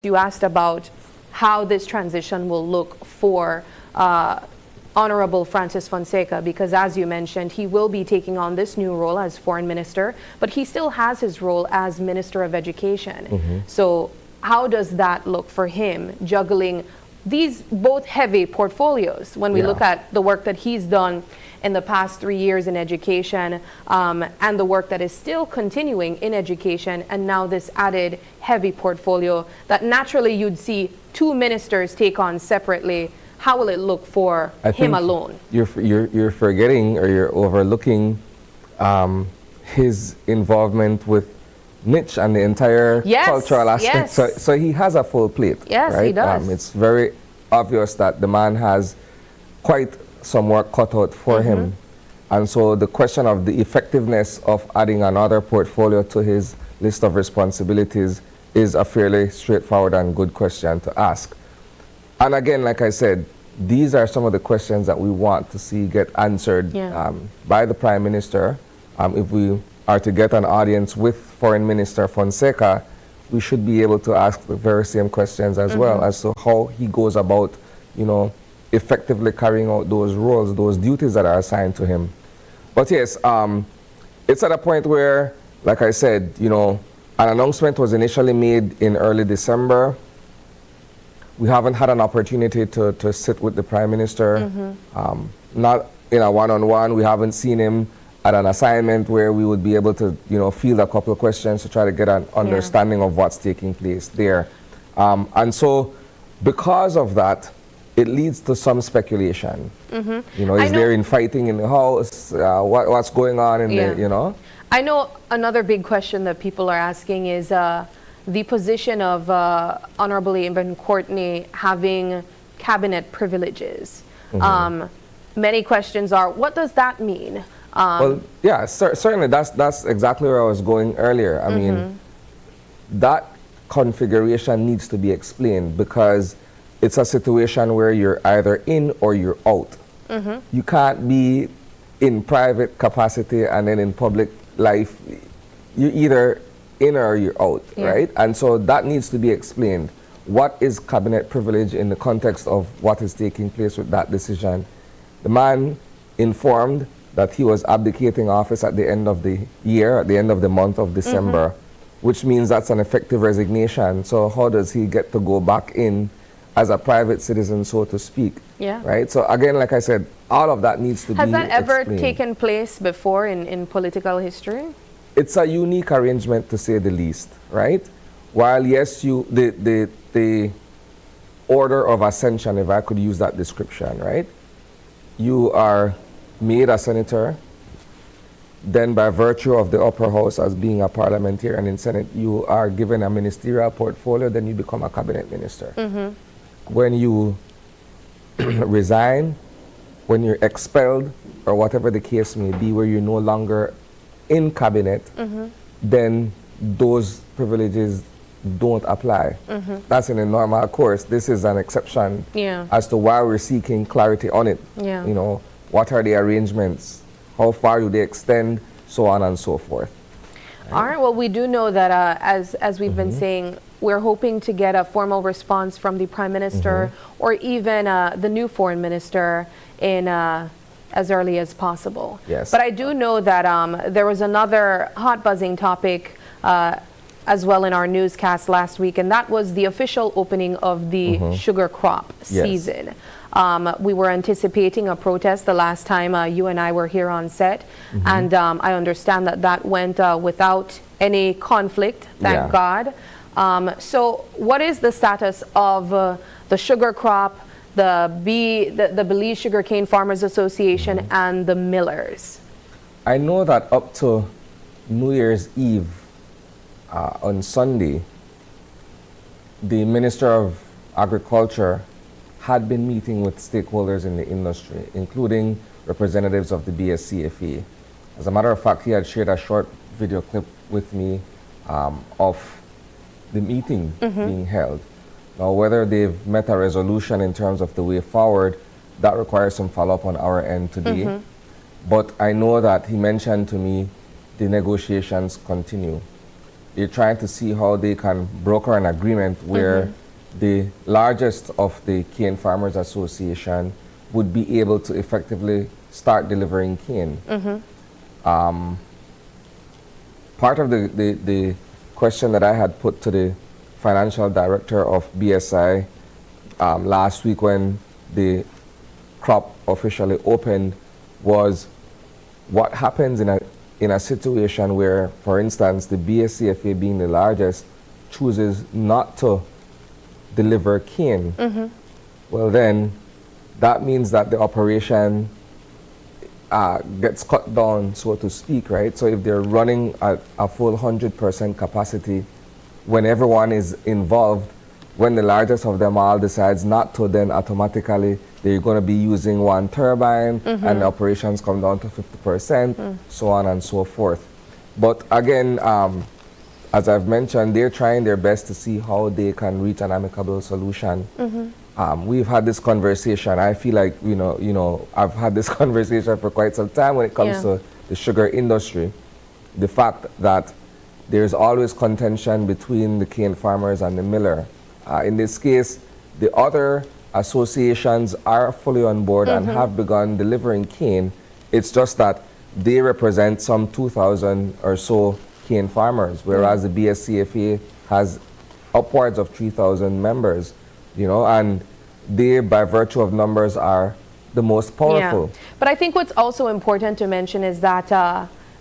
You asked about how this transition will look for Honorable Francis Fonseca, because as you mentioned, he will be taking on this new role as foreign minister, but he still has his role as Minister of Education. So how does that look for him, juggling these both heavy portfolios when we look at the work that he's done in the past 3 years in education, and the work that is still continuing in education, and now this added heavy portfolio that naturally you'd see two ministers take on separately? How will it look for him alone? You're forgetting, or you're overlooking his involvement with Mitch and the entire cultural aspect. So he has a full plate. Yes, right? He does. It's very obvious that the man has quite some work cut out for him. And so the question of the effectiveness of adding another portfolio to his list of responsibilities is a fairly straightforward and good question to ask. And again, like I said, these are some of the questions that we want to see get answered by the Prime Minister. If we are to get an audience with Foreign Minister Fonseca, we should be able to ask the very same questions as well as to how he goes about, effectively carrying out those roles, those duties that are assigned to him. But yes, it's at a point where, like I said, an announcement was initially made in early December. We haven't had an opportunity to sit with the Prime Minister, not in a one-on-one. We haven't seen him at an assignment where we would be able to, field a couple of questions to try to get an understanding of what's taking place there. And so because of that, it leads to some speculation. Is there infighting in the house? What's going on in the, I know another big question that people are asking is the position of Honorable Eben Courtney having cabinet privileges. Many questions are, what does that mean? Well, yeah, certainly that's exactly where I was going earlier. I mean, that configuration needs to be explained, because it's a situation where you're either in or you're out. You can't be in private capacity and then in public life. You're either in or you're out, right? And so that needs to be explained. What is cabinet privilege in the context of what is taking place with that decision? The man informed that he was abdicating office at the end of the year, at the end of the month of December, which means that's an effective resignation. So how does he get to go back in as a private citizen, so to speak? Right? So again, like I said, all of that needs to be Has that ever explained. taken place before in political history? It's a unique arrangement, to say the least, right? While yes, the order of ascension, if I could use that description, right? You are made a senator, then by virtue of the upper house as being a parliamentarian in Senate, you are given a ministerial portfolio, then you become a cabinet minister. When you resign, when you're expelled, or whatever the case may be, where you're no longer in cabinet, then those privileges don't apply. That's in a normal course. This is an exception as to why we're seeking clarity on it. What are the arrangements? How far do they extend? So on and so forth. All right. Well, we do know that as we've been saying, we're hoping to get a formal response from the Prime Minister or even the new Foreign Minister in as early as possible. Yes. But I do know that there was another hot buzzing topic as well in our newscast last week, and that was the official opening of the sugar crop season. We were anticipating a protest the last time you and I were here on set, and I understand that went without any conflict, thank God. So what is the status of the sugar crop, the Belize Sugarcane Farmers Association, and the millers? I know that up to New Year's Eve on Sunday, the Minister of Agriculture had been meeting with stakeholders in the industry, including representatives of the BSCFA. As a matter of fact, he had shared a short video clip with me of the meeting being held. Now, whether they've met a resolution in terms of the way forward, that requires some follow-up on our end today. But I know that he mentioned to me the negotiations continue. you're trying to see how they can broker an agreement where the largest of the Cane Farmers Association would be able to effectively start delivering cane. Part of the question that I had put to the financial director of BSI last week when the crop officially opened was what happens in a situation where, for instance, the BSCFA being the largest chooses not to deliver cane. Well, then that means that the operation gets cut down, so to speak, right? So if they're running at a full 100% capacity, when everyone is involved, when the largest of them all decides not to, then automatically they're going to be using one turbine and the operations come down to 50%, so on and so forth. But again, as I've mentioned, they're trying their best to see how they can reach an amicable solution. We've had this conversation. I feel like, I've had this conversation for quite some time when it comes to the sugar industry. The fact that there's always contention between the cane farmers and the miller. In this case, the other associations are fully on board and have begun delivering cane. It's just that they represent some 2,000 or so cane farmers, whereas the BSCFA has upwards of 3,000 members, and they, by virtue of numbers, are the most powerful. Yeah. But I think what's also important to mention is that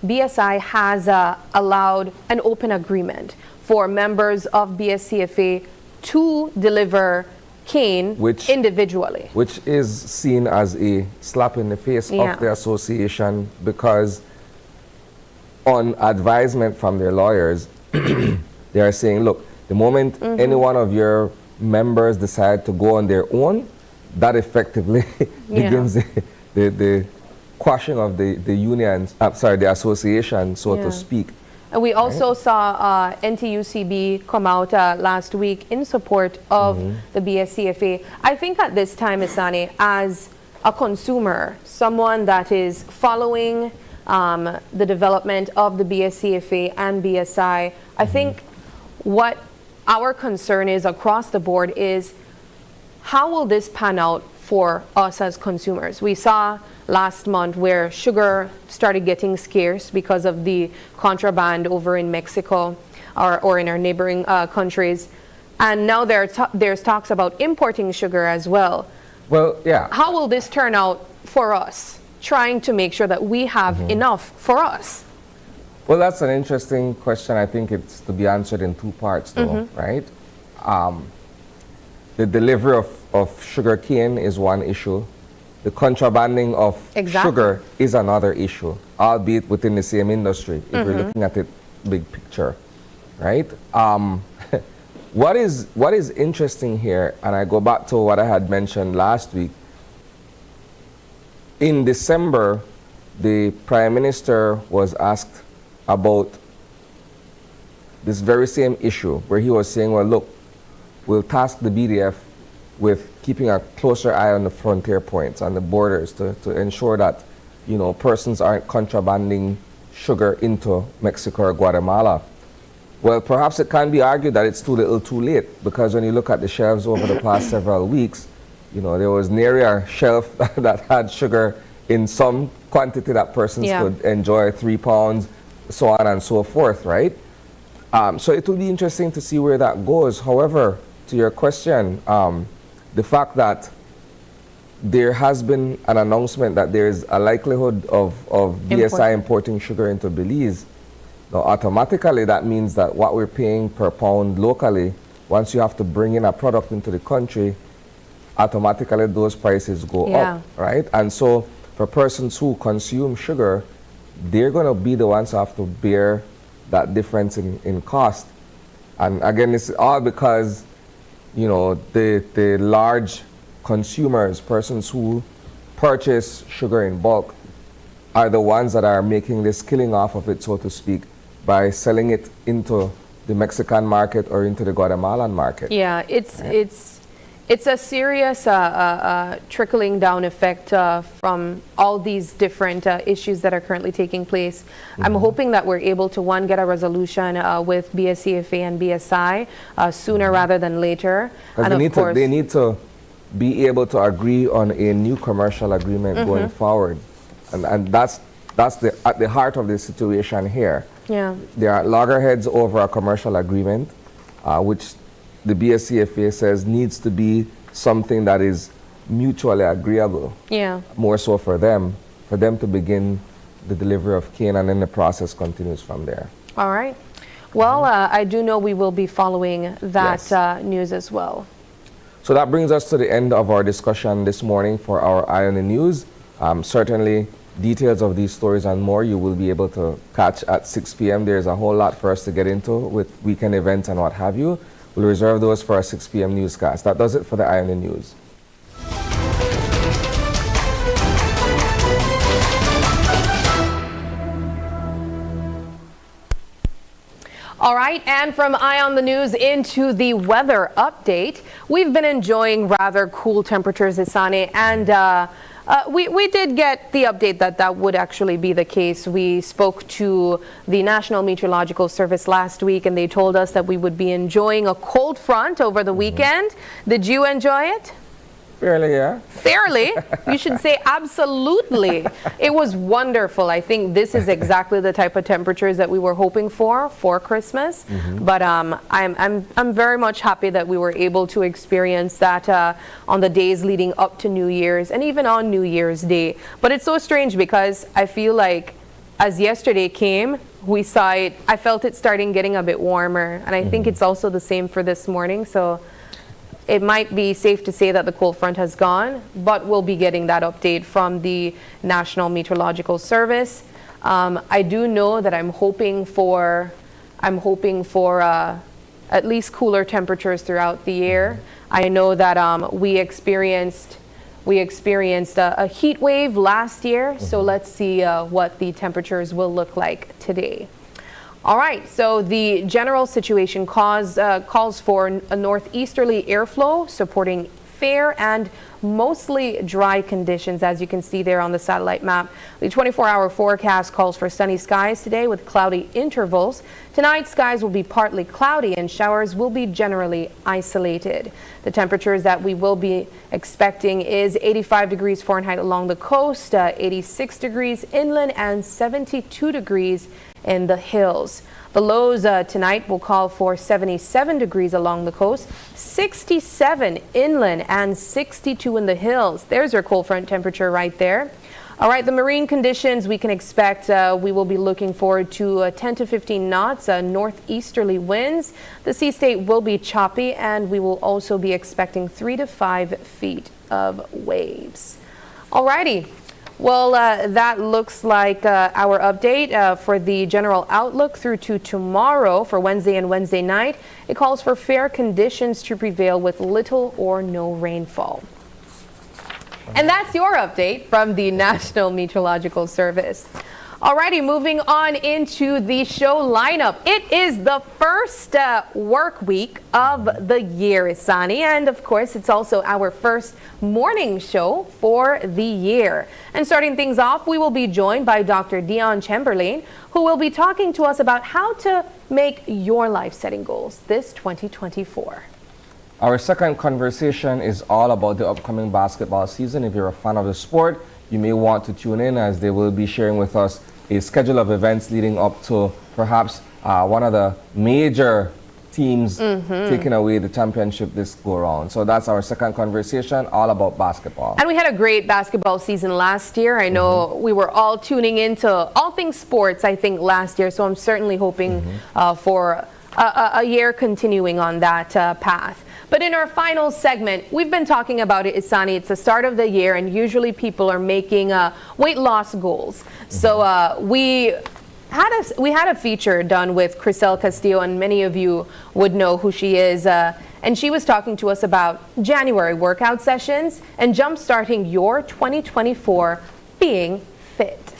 BSI has allowed an open agreement for members of BSCFA to deliver cane individually. Which is seen as a slap in the face of the association, because on advisement from their lawyers, they are saying, look, the moment any one of your members decide to go on their own, that effectively begins the quashing of the unions, the association, so to speak. And we also saw NTUCB come out last week in support of the BSCFA. I think at this time, Isani, as a consumer, someone that is following the development of the BSCFA and BSI, I think what our concern is across the board is how will this pan out for us as consumers? We saw last month where sugar started getting scarce because of the contraband over in Mexico or in our neighboring countries. And now there's talks about importing sugar as well. Well, yeah. How will this turn out for us, trying to make sure that we have enough for us? Well, that's an interesting question. I think it's to be answered in two parts, though, right? The delivery of sugar cane is one issue. The contrabanding of sugar is another issue, albeit within the same industry, if we're looking at it big picture, right? What is interesting here, and I go back to what I had mentioned last week, in December, the Prime Minister was asked about this very same issue, where he was saying, well, look, we'll task the BDF with keeping a closer eye on the frontier points, on the borders, to ensure that, persons aren't contrabanding sugar into Mexico or Guatemala. Well, perhaps it can be argued that it's too little too late, because when you look at the shelves over the past several weeks, there was nary a shelf that had sugar in some quantity that persons could enjoy, 3 pounds, so on and so forth, right? So it will be interesting to see where that goes. However, to your question, the fact that there has been an announcement that there is a likelihood of BSI importing sugar into Belize, now automatically that means that what we're paying per pound locally, once you have to bring in a product into the country, automatically those prices go up, right? And so for persons who consume sugar, they're going to be the ones who have to bear that difference in cost. And again, it's all because, the large consumers, persons who purchase sugar in bulk, are the ones that are making this killing off of it, so to speak, by selling it into the Mexican market or into the Guatemalan market. Yeah, it's It's a serious trickling down effect from all these different issues that are currently taking place. I'm hoping that we're able to, one, get a resolution with BSCFA and BSI sooner rather than later. And they need to be able to agree on a new commercial agreement going forward. And that's at the heart of the situation here. Yeah. There are loggerheads over a commercial agreement, which the BSCFA says needs to be something that is mutually agreeable. Yeah. More so for them to begin the delivery of cane, and then the process continues from there. All right. Well, I do know we will be following that Yes. news as well. So that brings us to the end of our discussion this morning for our Eye on the News. Certainly, details of these stories and more you will be able to catch at 6 p.m. There's a whole lot for us to get into with weekend events and what have you. We'll reserve those for our 6 p.m. newscast. That does it for the Eye on the News. All right, and from Eye on the News into the weather update. We've been enjoying rather cool temperatures, Isani, and we did get the update that would actually be the case. We spoke to the National Meteorological Service last week, and they told us that we would be enjoying a cold front over the weekend. Did you enjoy it? Fairly, yeah. Fairly. You should say absolutely. It was wonderful. I think this is exactly the type of temperatures that we were hoping for Christmas. But I'm very much happy that we were able to experience that on the days leading up to New Year's and even on New Year's Day. But it's so strange because I feel like as yesterday came, we saw it, I felt it starting getting a bit warmer. And I think it's also the same for this morning. So it might be safe to say that the cold front has gone, but we'll be getting that update from the National Meteorological Service. I do know that I'm hoping for at least cooler temperatures throughout the year. I know that we experienced a heat wave last year, so let's see what the temperatures will look like today. All right, so the general situation calls for a northeasterly airflow supporting fair and mostly dry conditions, as you can see there on the satellite map. The 24-hour forecast calls for sunny skies today with cloudy intervals. Tonight, skies will be partly cloudy and showers will be generally isolated. The temperatures that we will be expecting is 85 degrees Fahrenheit along the coast, 86 degrees inland, and 72 degrees in the hills. The lows tonight will call for 77 degrees along the coast, 67 inland, and 62 in the hills. There's your cold front temperature right there. All right, the marine conditions we can expect, we will be looking forward to 10 to 15 knots, northeasterly winds. The sea state will be choppy, and we will also be expecting 3 to 5 feet of waves. All righty. Well, that looks like our update for the general outlook through to tomorrow for Wednesday and Wednesday night. It calls for fair conditions to prevail with little or no rainfall. And that's your update from the National Meteorological Service. Alrighty, moving on into the show lineup. It is the first work week of the year, Isani, and of course it's also our first morning show for the year. And starting things off, we will be joined by Dr. Dion Chamberlain, who will be talking to us about how to make your life-setting goals this 2024. Our second conversation is all about the upcoming basketball season. If you're a fan of the sport, you may want to tune in as they will be sharing with us a schedule of events leading up to perhaps one of the major teams taking away the championship this go around. So that's our second conversation, all about basketball. And we had a great basketball season last year. I know we were all tuning into all things sports, I think, last year. So I'm certainly hoping for a year continuing on that path. But in our final segment, we've been talking about it, Isani. It's the start of the year, and usually people are making weight loss goals. So we had a feature done with Crisel Castillo, and many of you would know who she is. And she was talking to us about January workout sessions and jump-starting your 2024 being fit.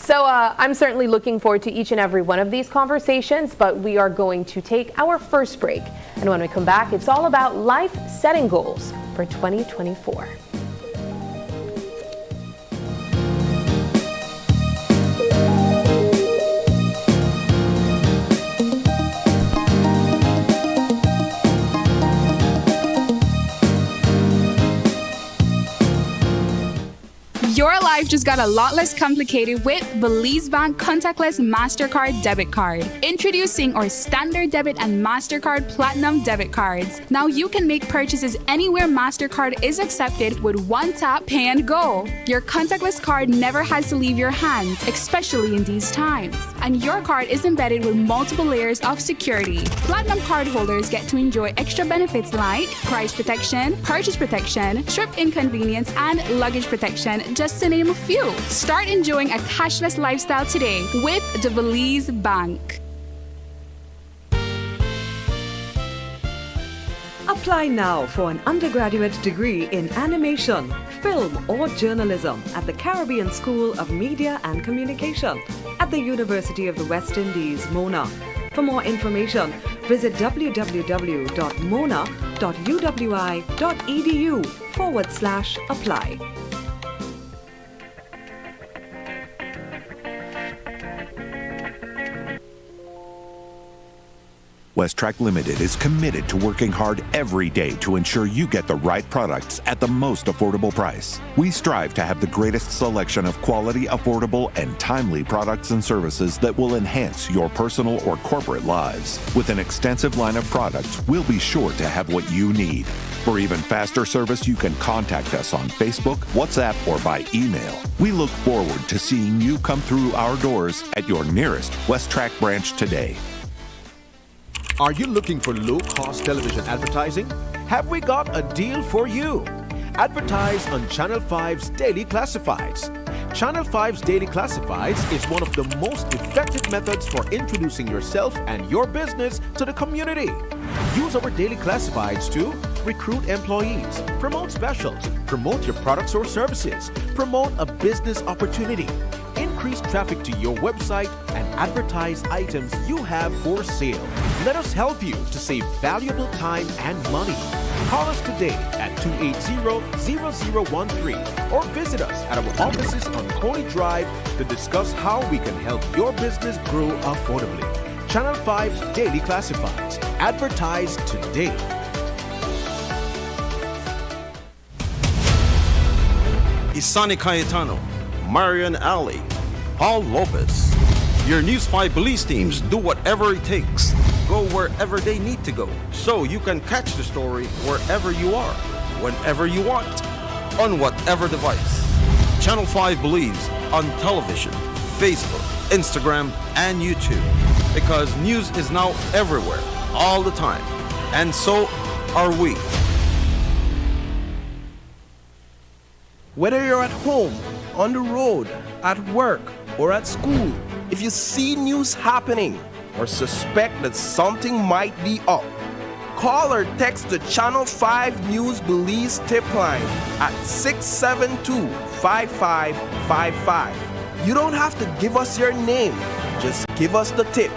So I'm certainly looking forward to each and every one of these conversations, but we are going to take our first break. And when we come back, it's all about life setting goals for 2024. Your life just got a lot less complicated with Belize Bank Contactless MasterCard Debit Card. Introducing our Standard Debit and MasterCard Platinum Debit Cards. Now you can make purchases anywhere MasterCard is accepted with one tap, pay and go. Your contactless card never has to leave your hands, especially in these times. And your card is embedded with multiple layers of security. Platinum card holders get to enjoy extra benefits like price protection, purchase protection, trip inconvenience, and luggage protection, just to name a few. Start enjoying a cashless lifestyle today with the Belize Bank. Apply now for an undergraduate degree in animation, film, or journalism at the Caribbean School of Media and Communication at the University of the West Indies, Mona. For more information, visit www.mona.uwi.edu/apply. Westrac Limited is committed to working hard every day to ensure you get the right products at the most affordable price. We strive to have the greatest selection of quality, affordable, and timely products and services that will enhance your personal or corporate lives. With an extensive line of products, we'll be sure to have what you need. For even faster service, you can contact us on Facebook, WhatsApp, or by email. We look forward to seeing you come through our doors at your nearest Westrac branch today. Are you looking for low-cost television advertising? Have we got a deal for you? Advertise on Channel 5's Daily Classifieds. Channel 5's Daily Classifieds is one of the most effective methods for introducing yourself and your business to the community. Use our Daily Classifieds to recruit employees, promote specials, promote your products or services, promote a business opportunity, increase traffic to your website, and advertise items you have for sale. Let us help you to save valuable time and money. Call us today at 280-0013 or visit us at our offices on Coney Drive to discuss how we can help your business grow affordably. Channel 5 Daily Classifieds. Advertise today. Isani Cayetano, Marian Ali, Paul Lopez. Your News 5 Belize teams do whatever it takes. Go wherever they need to go, so you can catch the story wherever you are, whenever you want, on whatever device. Channel 5 Belize on television, Facebook, Instagram, and YouTube. Because news is now everywhere, all the time. And so are we. Whether you're at home, on the road, at work, or at school, if you see news happening or suspect that something might be up, call or text the Channel 5 News Belize tip line at 672-5555. You don't have to give us your name, just give us the tip.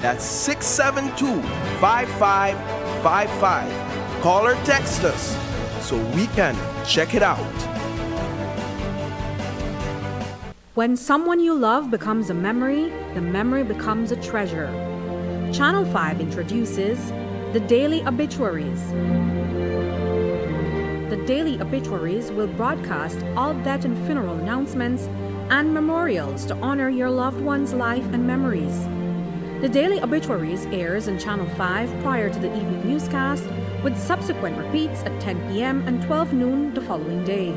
That's 672-5555. Call or text us so we can check it out. When someone you love becomes a memory, the memory becomes a treasure. Channel 5 introduces the Daily Obituaries. The Daily Obituaries will broadcast all death and funeral announcements and memorials to honor your loved one's life and memories. The Daily Obituaries airs on Channel 5 prior to the evening newscast, with subsequent repeats at 10 p.m. and 12 noon the following day.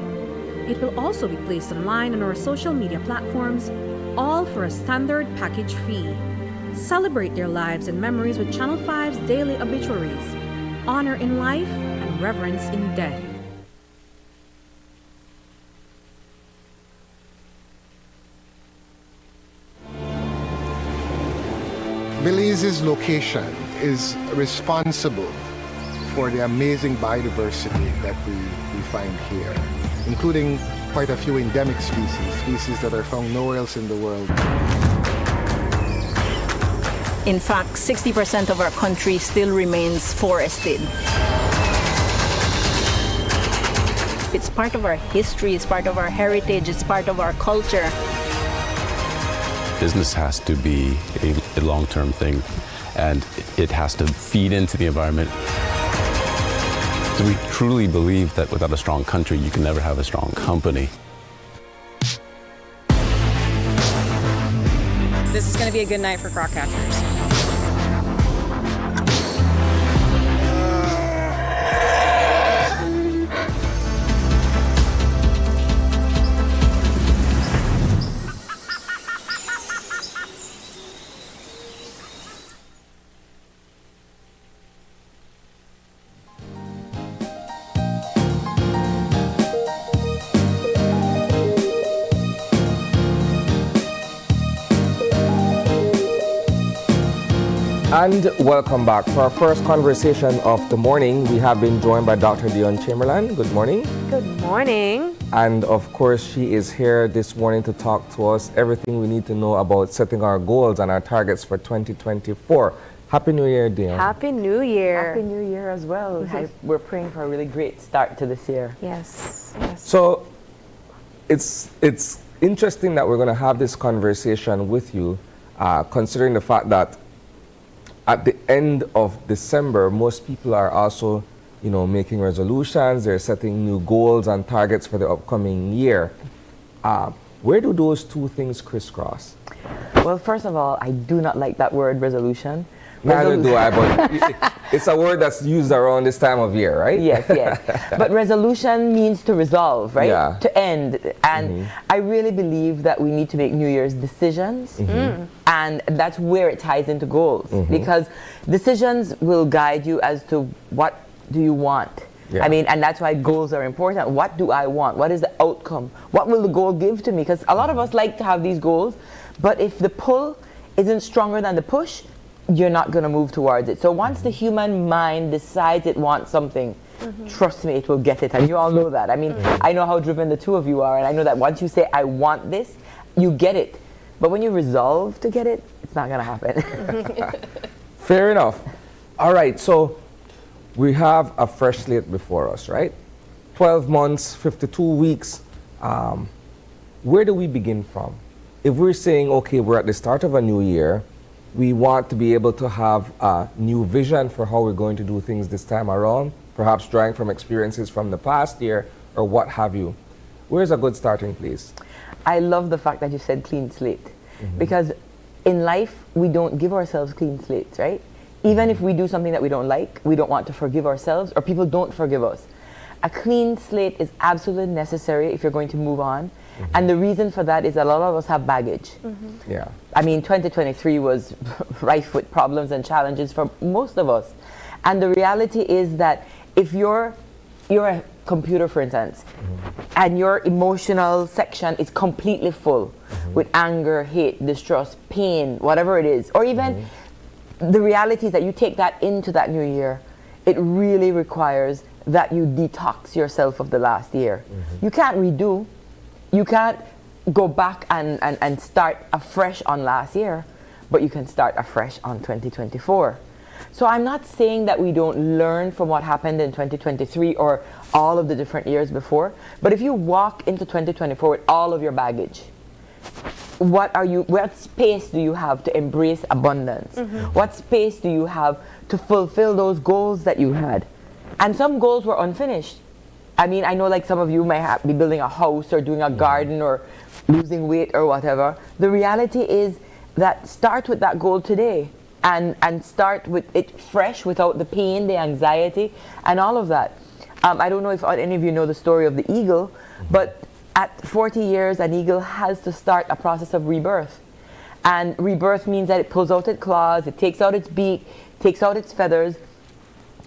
It will also be placed online on our social media platforms, all for a standard package fee. Celebrate their lives and memories with Channel 5's Daily Obituaries. Honor in life and reverence in death. Belize's location is responsible for the amazing biodiversity that we find here, including quite a few endemic species that are found nowhere else in the world. In fact, 60% of our country still remains forested. It's part of our history, it's part of our heritage, it's part of our culture. Business has to be a long-term thing, and it has to feed into the environment. So we truly believe that without a strong country, you can never have a strong company. This is going to be a good night for croc catchers. And welcome back. For our first conversation of the morning, we have been joined by Dr. Dion Chamberlain. Good morning. Good morning. And of course, she is here this morning to talk to us everything we need to know about setting our goals and our targets for 2024. Happy New Year, Dion. Happy New Year. Happy New Year as well. We're praying for a really great start to this year. Yes. Yes. So it's interesting that we're going to have this conversation with you, considering the fact that at the end of December, most people are also, making resolutions. They're setting new goals and targets for the upcoming year. Where do those two things crisscross? Well, first of all, I do not like that word resolution. Neither do I, but it's a word that's used around this time of year, right? Yes, yes. But resolution means to resolve, right? Yeah. To end. And I really believe that we need to make New Year's decisions. And that's where it ties into goals. Because decisions will guide you as to what do you want. Yeah. I mean, and that's why goals are important. What do I want? What is the outcome? What will the goal give to me? Because a lot of us like to have these goals, but if the pull isn't stronger than the push, you're not going to move towards it. So once the human mind decides it wants something, trust me, it will get it. And you all know that. I mean, I know how driven the two of you are. And I know that once you say, I want this, you get it. But when you resolve to get it, it's not going to happen. Fair enough. All right. So we have a fresh slate before us, right? 12 months, 52 weeks. Where do we begin from? If we're saying, okay, we're at the start of a new year, we want to be able to have a new vision for how we're going to do things this time around, perhaps drawing from experiences from the past year or what have you. Where's a good starting place? I love the fact that you said clean slate, because in life, we don't give ourselves clean slates, right? Even if we do something that we don't like, we don't want to forgive ourselves, or people don't forgive us. A clean slate is absolutely necessary if you're going to move on. And the reason for that is a lot of us have baggage. Yeah. I mean, 2023 was rife with problems and challenges for most of us. And the reality is that if you're a computer, for instance, and your emotional section is completely full with anger, hate, distrust, pain, whatever it is, or even the reality is that you take that into that new year, it really requires that you detox yourself of the last year. You can't redo. You can't go back and start afresh on last year, but you can start afresh on 2024. So I'm not saying that we don't learn from what happened in 2023 or all of the different years before, but if you walk into 2024 with all of your baggage, what space do you have to embrace abundance? What space do you have to fulfill those goals that you had? And some goals were unfinished. I mean, I know like some of you may be building a house or doing a garden or losing weight or whatever. The reality is that start with that goal today and start with it fresh without the pain, the anxiety, and all of that. I don't know if any of you know the story of the eagle, but at 40 years, an eagle has to start a process of rebirth. And rebirth means that it pulls out its claws, it takes out its beak, takes out its feathers,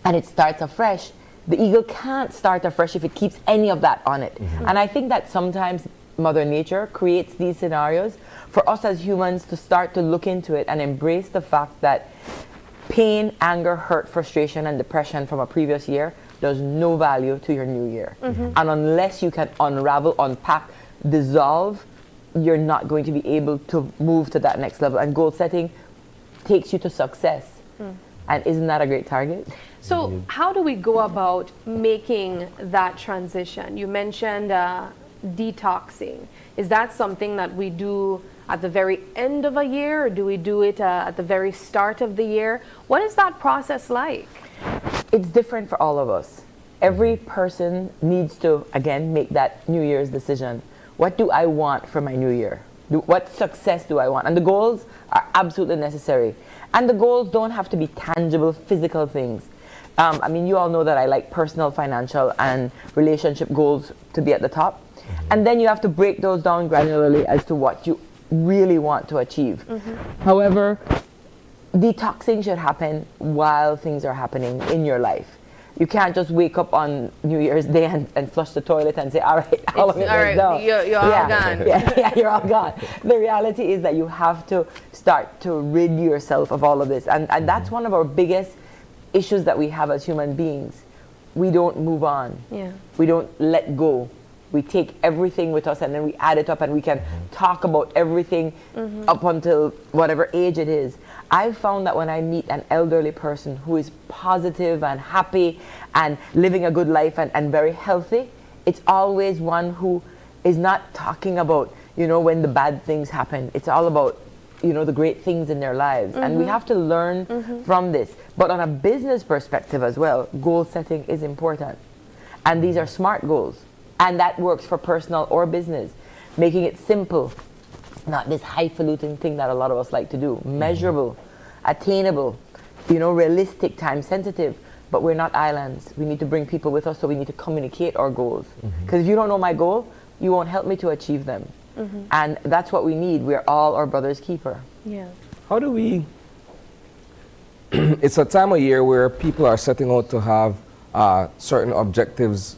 and it starts afresh. The eagle can't start afresh if it keeps any of that on it. And I think that sometimes Mother Nature creates these scenarios for us as humans to start to look into it and embrace the fact that pain, anger, hurt, frustration, and depression from a previous year there's no value to your new year. And unless you can unravel, unpack, dissolve, you're not going to be able to move to that next level. And goal setting takes you to success. And isn't that a great target? So how do we go about making that transition? You mentioned detoxing. Is that something that we do at the very end of a year, or do we do it at the very start of the year? What is that process like? It's different for all of us. Every person needs to, again, make that New Year's decision. What do I want for my new year? What success do I want? And the goals are absolutely necessary. And the goals don't have to be tangible, physical things. I mean, you all know that I like personal, financial, and relationship goals to be at the top. And then you have to break those down granularly as to what you really want to achieve. However, detoxing should happen while things are happening in your life. You can't just wake up on New Year's Day and flush the toilet and say, all right, all of it is done. You're all gone. Yeah, you're all gone. The reality is that you have to start to rid yourself of all of this. And that's one of our biggest issues that we have as human beings. We don't move on. Yeah. We don't let go. We take everything with us and then we add it up and we can talk about everything up until whatever age it is. I've found that when I meet an elderly person who is positive and happy and living a good life and very healthy, it's always one who is not talking about, you know, when the bad things happen. It's all about, you know, the great things in their lives. And we have to learn from this. But on a business perspective as well, goal setting is important. And these are SMART goals. And that works for personal or business. Making it simple, not this highfalutin thing that a lot of us like to do. Measurable, attainable, you know, realistic, time sensitive. But we're not islands. We need to bring people with us, so we need to communicate our goals. Because if you don't know my goal, you won't help me to achieve them. And that's what we need. We're all our brother's keeper. Yeah. How do we... It's a time of year where people are setting out to have certain objectives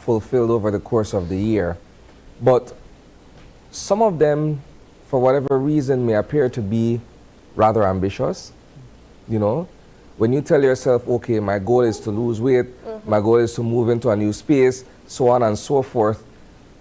fulfilled over the course of the year. But some of them, for whatever reason, may appear to be rather ambitious. You know, when you tell yourself, okay, my goal is to lose weight, my goal is to move into a new space, so on and so forth,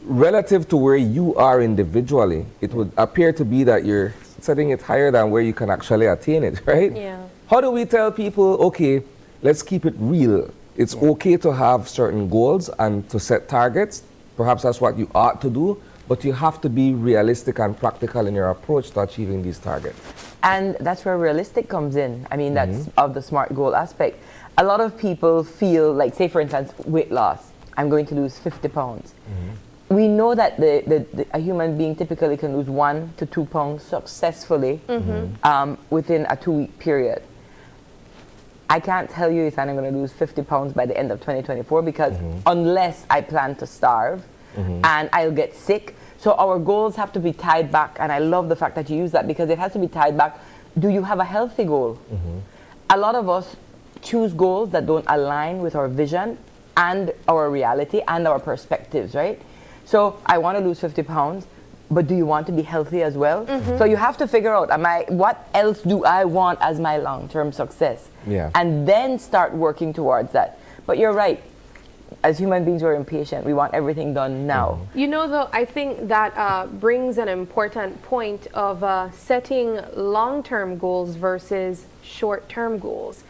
relative to where you are individually, it would appear to be that you're setting it higher than where you can actually attain it, right? Yeah. How do we tell people, okay, let's keep it real? It's okay to have certain goals and to set targets. Perhaps that's what you ought to do, but you have to be realistic and practical in your approach to achieving these targets. And that's where realistic comes in. I mean, that's of the SMART goal aspect. A lot of people feel like, say for instance, weight loss. I'm going to lose 50 pounds. We know that a human being typically can lose 1 to 2 pounds successfully within a 2-week period. I can't tell you if I'm going to lose 50 pounds by the end of 2024 because unless I plan to starve and I'll get sick. So our goals have to be tied back, and I love the fact that you use that because it has to be tied back. Do you have a healthy goal? A lot of us choose goals that don't align with our vision and our reality and our perspectives, right? So I want to lose 50 pounds, but do you want to be healthy as well? So you have to figure out, what else do I want as my long-term success? And then start working towards that. But you're right. As human beings, we're impatient. We want everything done now. You know, though, I think that brings an important point of setting long-term goals versus short-term goals.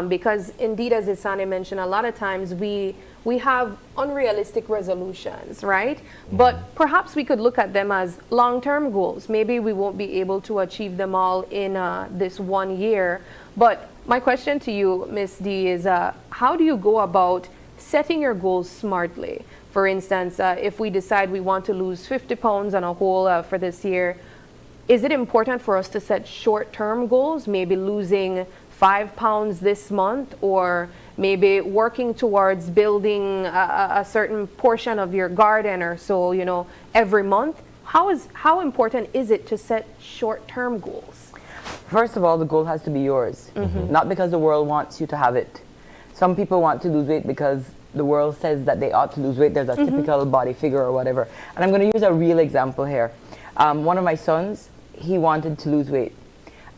Because indeed, as Isani mentioned, a lot of times we have unrealistic resolutions, right? But perhaps we could look at them as long-term goals. Maybe we won't be able to achieve them all in this 1 year. But my question to you, Ms. D, is how do you go about setting your goals smartly? For instance, if we decide we want to lose 50 pounds on a whole for this year, is it important for us to set short-term goals, maybe losing 5 pounds this month, or maybe working towards building a certain portion of your garden or so, you know, every month? How important is it to set short-term goals? First of all, the goal has to be yours, not because the world wants you to have it. Some people want to lose weight because the world says that they ought to lose weight. There's a typical body figure or whatever. And I'm going to use a real example here. One of my sons, he wanted to lose weight.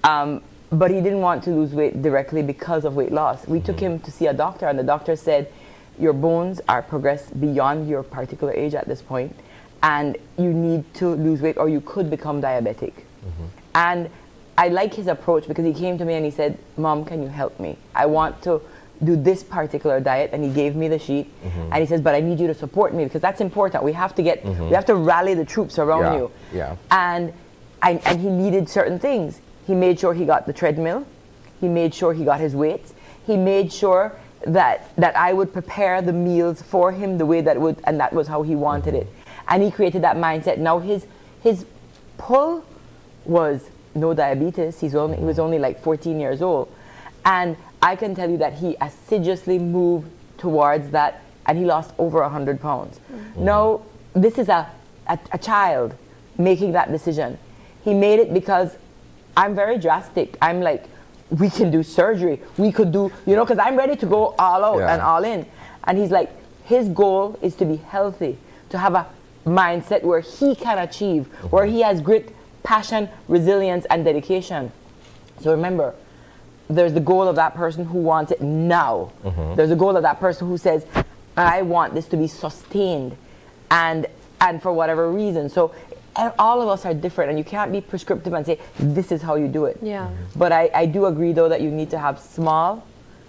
But he didn't want to lose weight directly because of weight loss. We took him to see a doctor, and the doctor said, your bones are progressed beyond your particular age at this point, and you need to lose weight or you could become diabetic. And I like his approach because he came to me and he said, Mom, can you help me? I want to do this particular diet, and he gave me the sheet, and he says, but I need you to support me because that's important. We have to get, we have to rally the troops around you. And he needed certain things. He made sure he got the treadmill. He made sure he got his weights. He made sure that I would prepare the meals for him the way that would, and that was how he wanted it. And he created that mindset. Now his pull was no diabetes. He was only like 14 years old. And I can tell you that he assiduously moved towards that, and he lost over 100 pounds. Now, this is a child making that decision. He made it because I'm very drastic. I'm like, we can do surgery. We could do, because I'm ready to go all out and all in. And he's like, his goal is to be healthy, to have a mindset where he can achieve, where he has grit, passion, resilience, and dedication. So remember, there's the goal of that person who wants it now. There's the goal of that person who says, I want this to be sustained, and for whatever reason. So all of us are different, and you can't be prescriptive and say, this is how you do it. But I do agree, though, that you need to have small,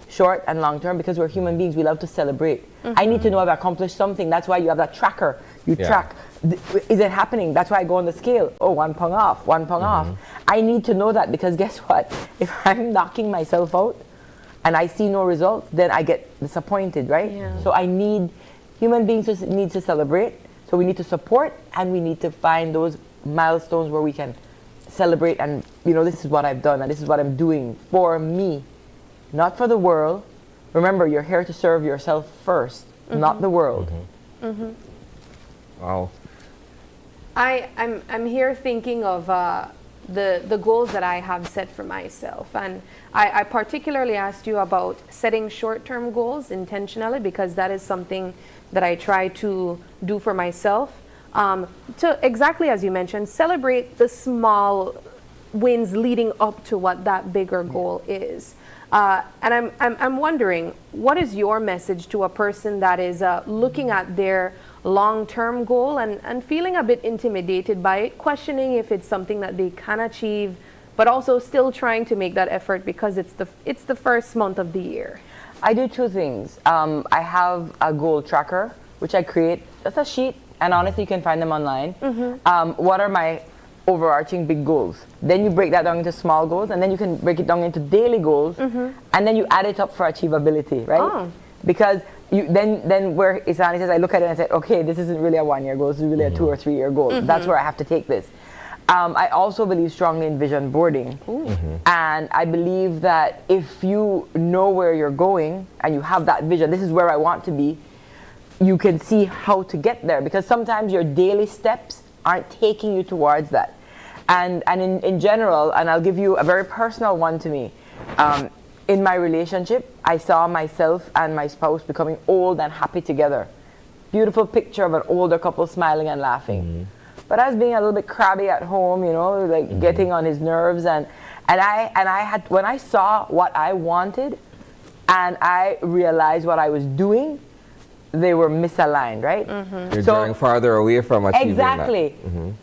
short, and long term, because we're human beings. We love to celebrate. I need to know I've accomplished something. That's why you have that tracker. You track. Is it happening? That's why I go on the scale. Oh, 1 pound off, 1 pound off. I need to know that, because guess what? If I'm knocking myself out and I see no results, then I get disappointed, right? So human beings need to celebrate. So we need to support, and we need to find those milestones where we can celebrate and, this is what I've done and this is what I'm doing for me, not for the world. Remember, you're here to serve yourself first, not the world. Wow. I'm here thinking of the goals that I have set for myself, and I particularly asked you about setting short-term goals intentionally, because that is something that I try to do for myself, to exactly as you mentioned, celebrate the small wins leading up to what that bigger goal is. And I'm wondering, what is your message to a person that is looking at their long-term goal and feeling a bit intimidated by it, questioning if it's something that they can achieve, but also still trying to make that effort because it's the first month of the year? I do two things. I have a goal tracker, which I create. That's a sheet, and honestly, you can find them online. What are my overarching big goals? Then you break that down into small goals, and then you can break it down into daily goals, and then you add it up for achievability, right? Because then where Isani says, I look at it and I say, okay, this isn't really a 1 year goal, this is really a 2 or 3 year goal. That's where I have to take this. I also believe strongly in vision boarding. And I believe that if you know where you're going and you have that vision, this is where I want to be, you can see how to get there, because sometimes your daily steps aren't taking you towards that. And in general, and I'll give you a very personal one to me, in my relationship, I saw myself and my spouse becoming old and happy together. Beautiful picture of an older couple smiling and laughing. But I was being a little bit crabby at home, like getting on his nerves, and I had, when I saw what I wanted and I realized what I was doing, they were misaligned, right? You're drawing farther away from achieving exactly.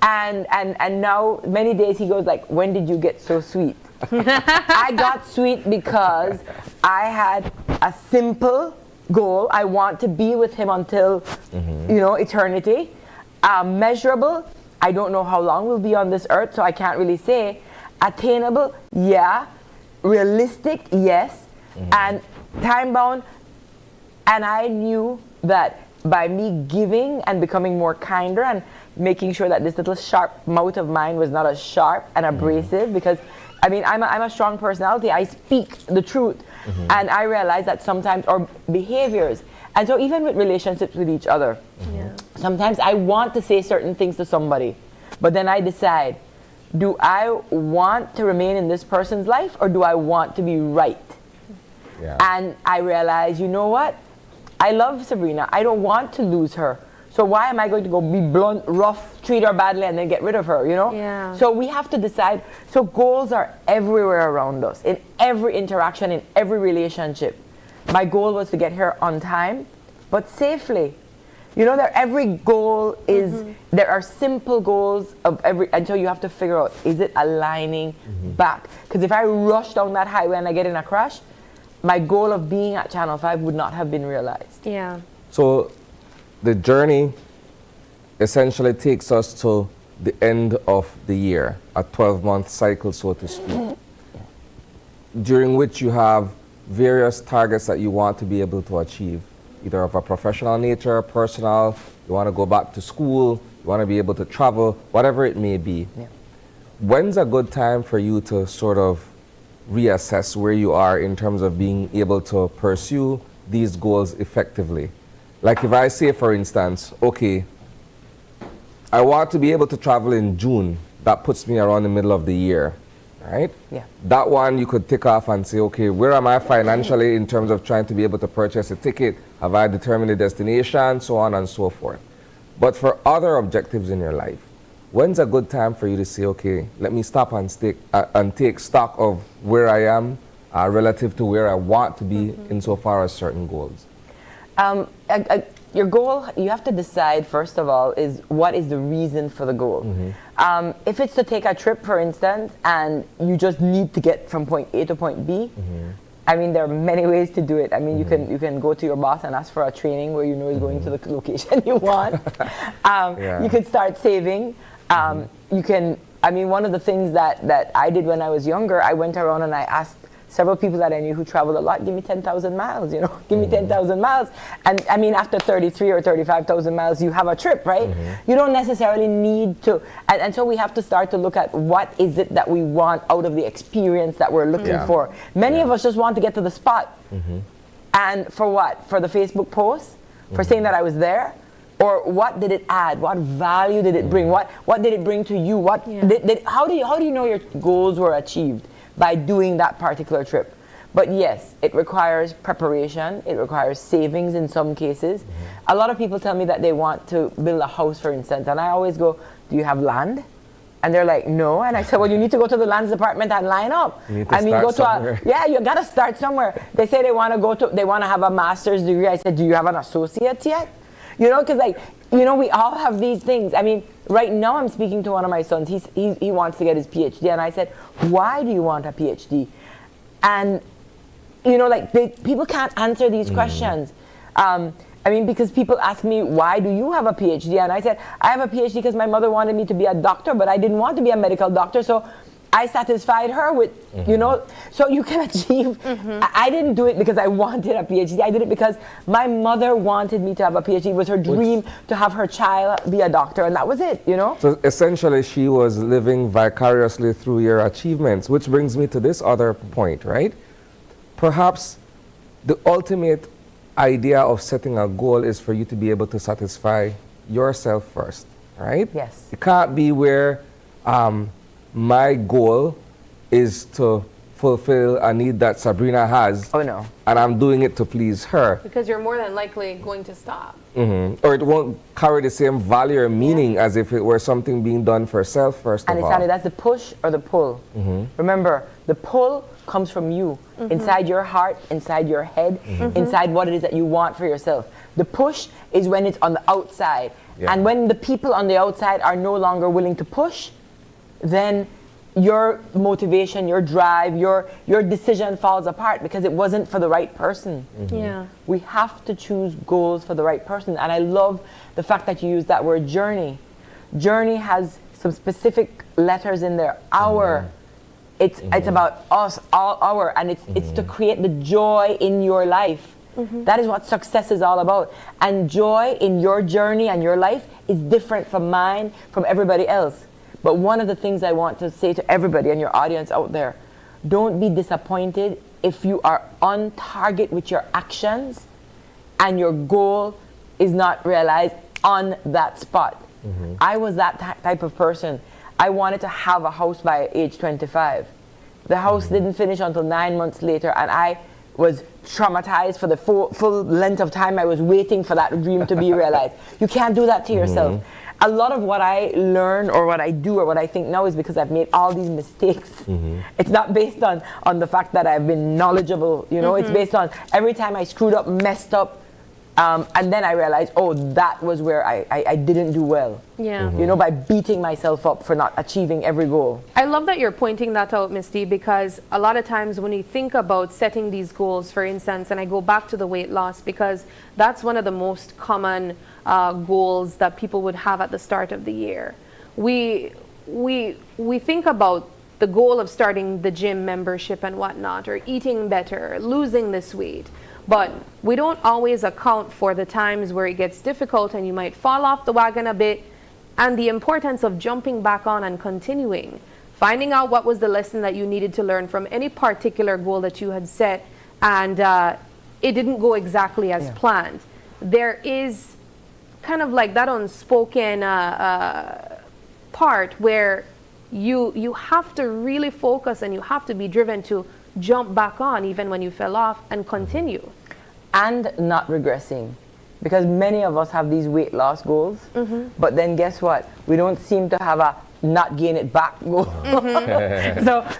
that. And now many days he goes like, when did you get so sweet? I got sweet because I had a simple goal. I want to be with him until eternity. Measurable, I don't know how long we'll be on this earth, so I can't really say. Attainable, yeah. Realistic, yes. And time bound. And I knew that by me giving and becoming more kinder and making sure that this little sharp mouth of mine was not as sharp and abrasive, because I'm a strong personality. I speak the truth. And I realize that sometimes our behaviors, and so even with relationships with each other, sometimes I want to say certain things to somebody, but then I decide, do I want to remain in this person's life, or do I want to be right? And I realize, you know what? I love Sabrina. I don't want to lose her. So why am I going to go be blunt, rough, treat her badly, and then get rid of her, So we have to decide. So goals are everywhere around us, in every interaction, in every relationship. My goal was to get here on time, but safely. You know that every goal is, there are simple goals of every, until you have to figure out, is it aligning back? Because if I rush down that highway and I get in a crash, my goal of being at Channel 5 would not have been realized. Yeah. So the journey essentially takes us to the end of the year, a 12-month cycle, so to speak, during which you have various targets that you want to be able to achieve, either of a professional nature, personal, you want to go back to school, you want to be able to travel, whatever it may be. Yeah. When's a good time for you to sort of reassess where you are in terms of being able to pursue these goals effectively? Like if I say, for instance, okay, I want to be able to travel in June, that puts me around the middle of the year, right? Yeah. That one you could tick off and say, okay, where am I financially in terms of trying to be able to purchase a ticket? Have I determined the destination? So on and so forth. But for other objectives in your life, when's a good time for you to say, okay, let me stop and take stock of where I am relative to where I want to be insofar as certain goals? Your goal, you have to decide, first of all, is what is the reason for the goal. If it's to take a trip, for instance, and you just need to get from point A to point B, I mean, there are many ways to do it. I mean, you can go to your boss and ask for a training where you know is going to the location you want. You could start saving. You can, I mean, one of the things that I did when I was younger, I went around and I asked several people that I knew who traveled a lot, give me 10,000 miles, you know, give me 10,000 miles. And I mean, after 33 or 35,000 miles, you have a trip, right? You don't necessarily need to, and so we have to start to look at what is it that we want out of the experience that we're looking for. Many of us just want to get to the spot. And for what? For the Facebook post? For saying that I was there? Or what did it add? What value did it bring? What did it bring to you? How do you know your goals were achieved? By doing that particular trip. But yes, it requires preparation, it requires savings in some cases. A lot of people tell me that they want to build a house, for instance, and I always go, do you have land? And they're like, no. And I said, well, you need to go to the lands department and line up. You need to start somewhere. Yeah, you gotta start somewhere. They say they want to have a master's degree. I said, do you have an associate yet? You know, because like, you know, we all have these things. I mean, right now I'm speaking to one of my sons. He wants to get his PhD. And I said, why do you want a PhD? And, you know, like people can't answer these questions. I mean, because people ask me, why do you have a PhD? And I said, I have a PhD because my mother wanted me to be a doctor, but I didn't want to be a medical doctor. So I satisfied her with, you know, so you can achieve. I didn't do it because I wanted a PhD. I did it because my mother wanted me to have a PhD. It was her dream to have her child be a doctor, and that was it, you know? So essentially, she was living vicariously through your achievements, which brings me to this other point, right? Perhaps the ultimate idea of setting a goal is for you to be able to satisfy yourself first, right? Yes. It can't be where my goal is to fulfill a need that Sabrina has. Oh no. And I'm doing it to please her. Because you're more than likely going to stop. Or it won't carry the same value or meaning as if it were something being done for self first of all. And it's either that's the push or the pull. Remember, the pull comes from you, inside your heart, inside your head, inside what it is that you want for yourself. The push is when it's on the outside. And when the people on the outside are no longer willing to push, then your motivation, your drive, your decision falls apart because it wasn't for the right person. Yeah. We have to choose goals for the right person. And I love the fact that you use that word journey. Journey has some specific letters in there. Our. It's about us, all our, and it's to create the joy in your life. That is what success is all about. And joy in your journey and your life is different from mine, from everybody else. But one of the things I want to say to everybody and your audience out there, don't be disappointed if you are on target with your actions and your goal is not realized on that spot. I was that type of person. I wanted to have a house by age 25. The house didn't finish until 9 months later, and I was traumatized for the full length of time I was waiting for that dream to be realized. You can't do that to yourself. A lot of what I learn or what I do or what I think now is because I've made all these mistakes. It's not based on the fact that I've been knowledgeable, you know, it's based on every time I screwed up, messed up, And then I realized, oh, that was where I didn't do well. Yeah. You know, by beating myself up for not achieving every goal. I love that you're pointing that out, Misty, because a lot of times when you think about setting these goals, for instance, and I go back to the weight loss because that's one of the most common goals that people would have at the start of the year. We think about the goal of starting the gym membership and whatnot, or eating better, losing this weight. But we don't always account for the times where it gets difficult and you might fall off the wagon a bit, and the importance of jumping back on and continuing, finding out what was the lesson that you needed to learn from any particular goal that you had set, and it didn't go exactly as planned. There is kind of like that unspoken part where you have to really focus and you have to be driven to jump back on even when you fell off and continue. And not regressing. Because many of us have these weight loss goals, but then guess what? We don't seem to have a not gain it back goal.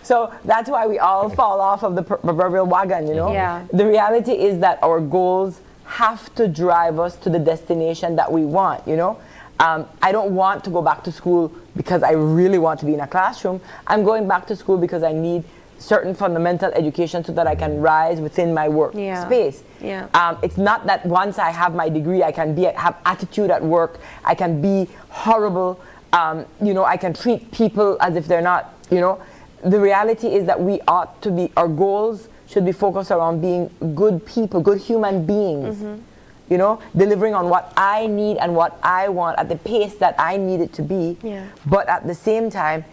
So that's why we all fall off of the proverbial wagon, you know? Yeah. The reality is that our goals have to drive us to the destination that we want, you know? I don't want to go back to school because I really want to be in a classroom. I'm going back to school because I need certain fundamental education so that I can rise within my work space. Yeah. It's not that once I have my degree, I can have attitude at work, I can be horrible, you know, I can treat people as if they're not, you know. The reality is that we ought to be, our goals should be focused around being good people, good human beings. You know, delivering on what I need and what I want at the pace that I need it to be. Yeah. But at the same time,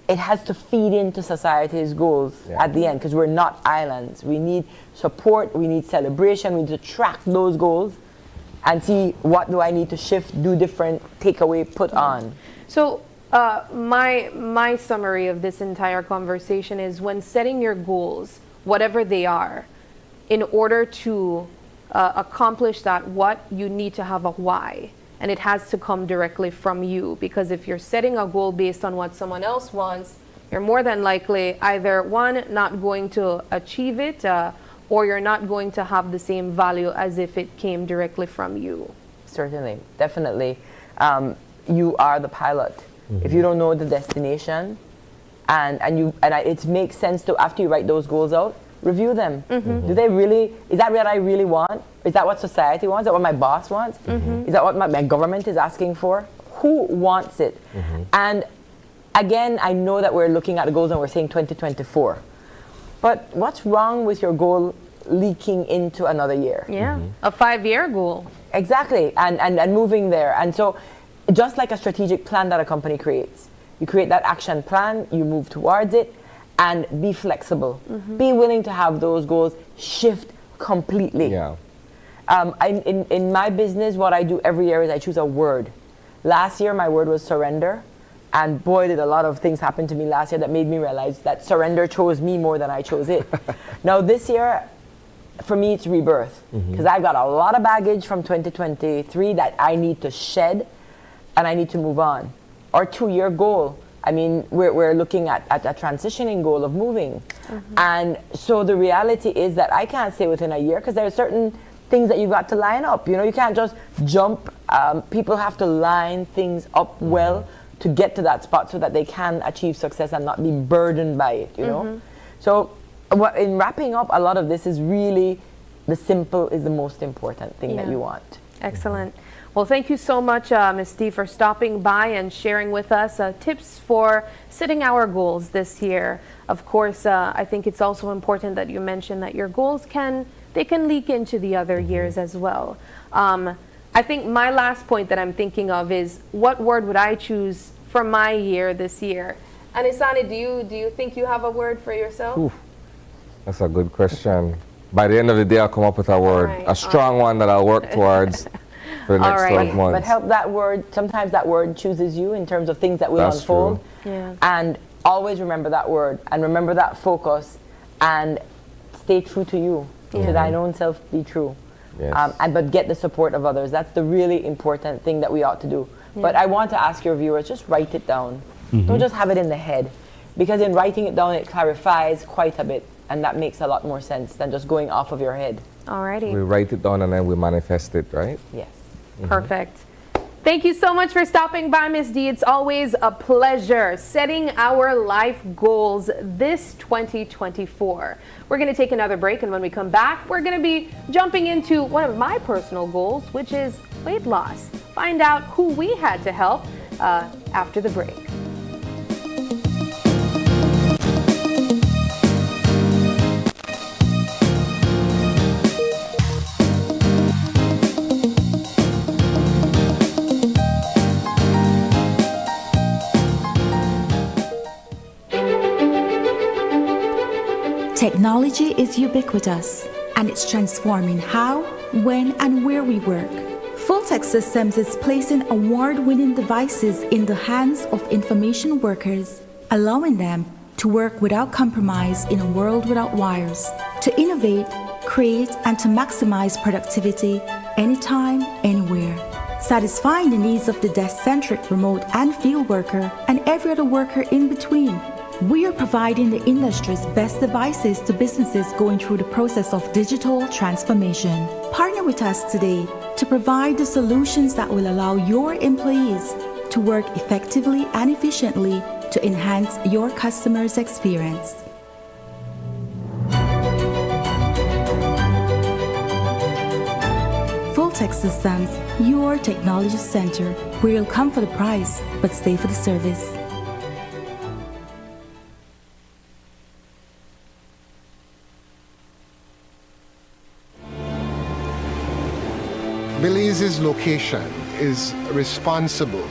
it has to feed into society's goals at the end, because we're not islands. We need support, we need celebration, we need to track those goals and see what do I need to shift, do different, take away, put on. So my summary of this entire conversation is, when setting your goals, whatever they are, in order to accomplish that, what you need to have a why, and it has to come directly from you, because if you're setting a goal based on what someone else wants, you're more than likely either one, not going to achieve it, or you're not going to have the same value as if it came directly from you. Certainly, definitely. You are the pilot. If you don't know the destination, and it makes sense to, after you write those goals out, review them. Do they really, is that what I really want? Is that what society wants? Is that what my boss wants? Is that what my government is asking for? Who wants it? And again, I know that we're looking at the goals and we're saying 2024. But what's wrong with your goal leaking into another year? Yeah, a 5-year goal. Exactly, and moving there. And so, just like a strategic plan that a company creates, you create that action plan, you move towards it, and be flexible. Be willing to have those goals shift completely. Yeah. In my business, what I do every year is I choose a word. Last year, my word was surrender. And boy, did a lot of things happen to me last year that made me realize that surrender chose me more than I chose it. Now this year, for me, it's rebirth. Because I've got a lot of baggage from 2023 that I need to shed, and I need to move on. Our 2-year goal, I mean, we're looking at a transitioning goal of moving. And so the reality is that I can't say within a year, because there are certain things that you've got to line up. You know, you can't just jump. People have to line things up well to get to that spot so that they can achieve success and not be burdened by it, you know? So in wrapping up, a lot of this is really, the simple is the most important thing that you want. Excellent. Well, thank you so much, Ms. Steve, for stopping by and sharing with us tips for setting our goals this year. Of course, I think it's also important that you mention that your goals can leak into the other years as well. I think my last point that I'm thinking of is, what word would I choose for my year this year? And Isani, do you think you have a word for yourself? Oof, that's a good question. By the end of the day, I'll come up with a word, a strong one that I'll work towards for the next 12 months. But help that word, sometimes that word chooses you in terms of things that will unfold. Yeah. And always remember that word, and remember that focus, and stay true to you. To thine own self be true. Yes. But get the support of others. That's the really important thing that we ought to do. But I want to ask your viewers, just write it down. Don't just have it in the head. Because in writing it down, it clarifies quite a bit. And that makes a lot more sense than just going off of your head. Alrighty. We write it down and then we manifest it, right? Yes. Perfect. Thank you so much for stopping by, Ms. D. It's always a pleasure setting our life goals this 2024. We're going to take another break, and when we come back, we're going to be jumping into one of my personal goals, which is weight loss. Find out who we had to help after the break. Technology is ubiquitous, and it's transforming how, when, and where we work. Fulltech Systems is placing award-winning devices in the hands of information workers, allowing them to work without compromise in a world without wires, to innovate, create, and to maximize productivity anytime, anywhere, satisfying the needs of the desk-centric remote and field worker and every other worker in between. We are providing the industry's best devices to businesses going through the process of digital transformation. Partner with us today to provide the solutions that will allow your employees to work effectively and efficiently to enhance your customers' experience. Fulltech Systems, your technology center, where you'll come for the price but stay for the service. Belize's location is responsible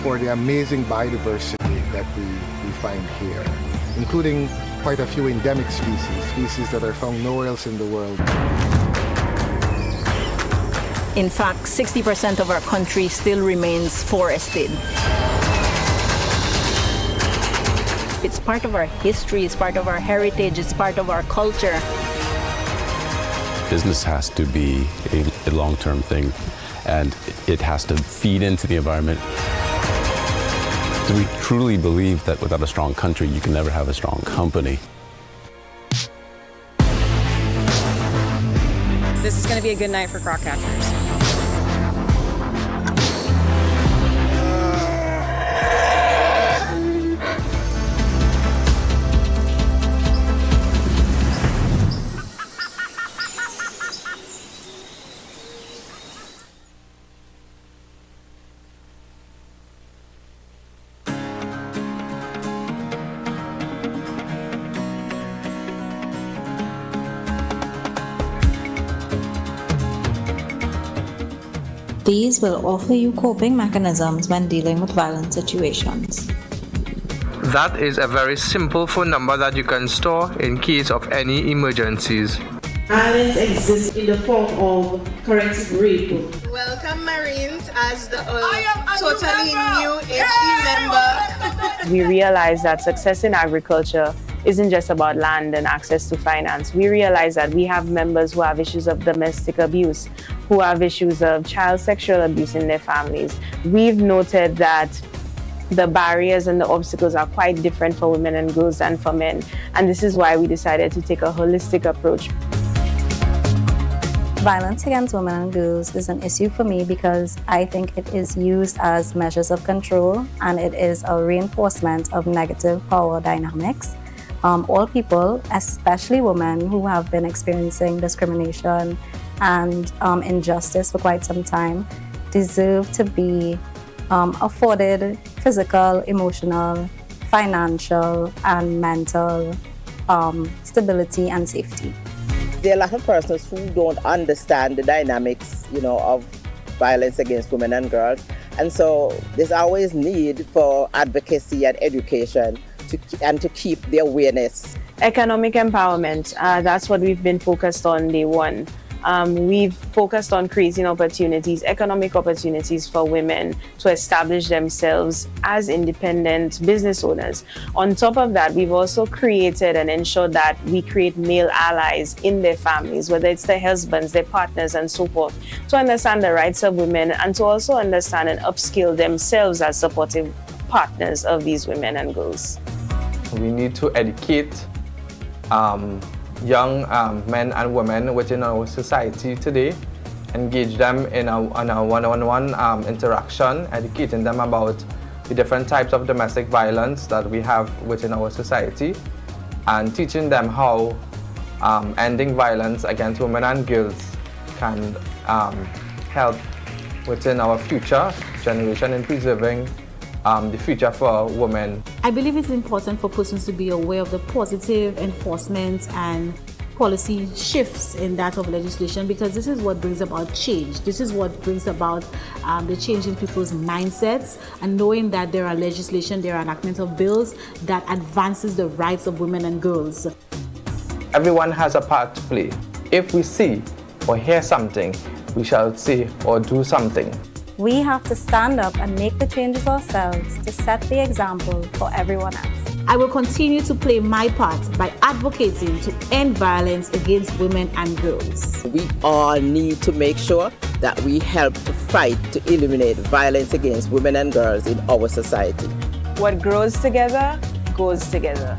for the amazing biodiversity that we find here, including quite a few endemic species that are found nowhere else in the world. In fact, 60% of our country still remains forested. It's part of our history, it's part of our heritage, it's part of our culture. Business has to be a long-term thing, and it has to feed into the environment. We truly believe that without a strong country, you can never have a strong company. This is going to be a good night for croc catchers. These will offer you coping mechanisms when dealing with violent situations. That is a very simple phone number that you can store in case of any emergencies. Violence exists in the form of corrective rape. Welcome Marines as the totally new HE member. We realize that success in agriculture isn't just about land and access to finance. We realize that we have members who have issues of domestic abuse, who have issues of child sexual abuse in their families. We've noted that the barriers and the obstacles are quite different for women and girls than for men. And this is why we decided to take a holistic approach. Violence against women and girls is an issue for me because I think it is used as measures of control and it is a reinforcement of negative power dynamics. All people, especially women who have been experiencing discrimination and injustice for quite some time, deserve to be afforded physical, emotional, financial, and mental stability and safety. There are a lot of persons who don't understand the dynamics, of violence against women and girls. And so there's always need for advocacy and education to keep the awareness. Economic empowerment, that's what we've been focused on day one. We've focused on creating opportunities, economic opportunities for women to establish themselves as independent business owners. On top of that, we've also created and ensured that we create male allies in their families, whether it's their husbands, their partners, and so forth, to understand the rights of women and to also understand and upskill themselves as supportive partners of these women and girls. We need to educate young men and women within our society today, engage them in a one-on-one interaction, educating them about the different types of domestic violence that we have within our society, and teaching them how ending violence against women and girls can help within our future generation in preserving the future for women. I believe it's important for persons to be aware of the positive enforcement and policy shifts in that of legislation, because this is what brings about change. This is what brings about the change in people's mindsets, and knowing that there are legislation, there are enactments of bills that advances the rights of women and girls. Everyone has a part to play. If we see or hear something, we shall say or do something. We have to stand up and make the changes ourselves to set the example for everyone else. I will continue to play my part by advocating to end violence against women and girls. We all need to make sure that we help to fight to eliminate violence against women and girls in our society. What grows together, goes together.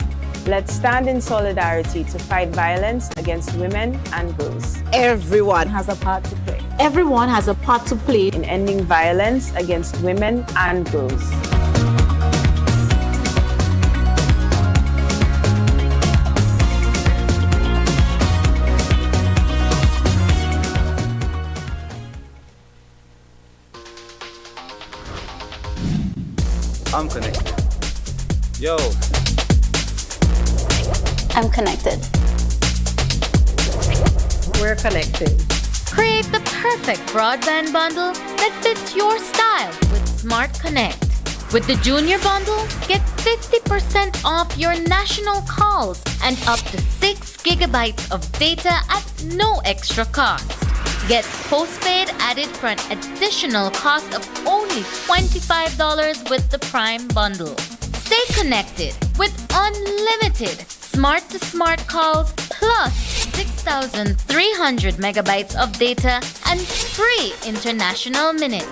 Let's stand in solidarity to fight violence against women and girls. Everyone has a part to play. Everyone has a part to play in ending violence against women and girls. I'm connected. Yo. I'm connected. We're connected. Create the perfect broadband bundle that fits your style with Smart Connect. With the Junior Bundle, get 50% off your national calls and up to 6 gigabytes of data at no extra cost. Get postpaid added for an additional cost of only $25 with the Prime Bundle. Stay connected with unlimited smart-to-smart calls plus 6,300 megabytes of data and free international minutes.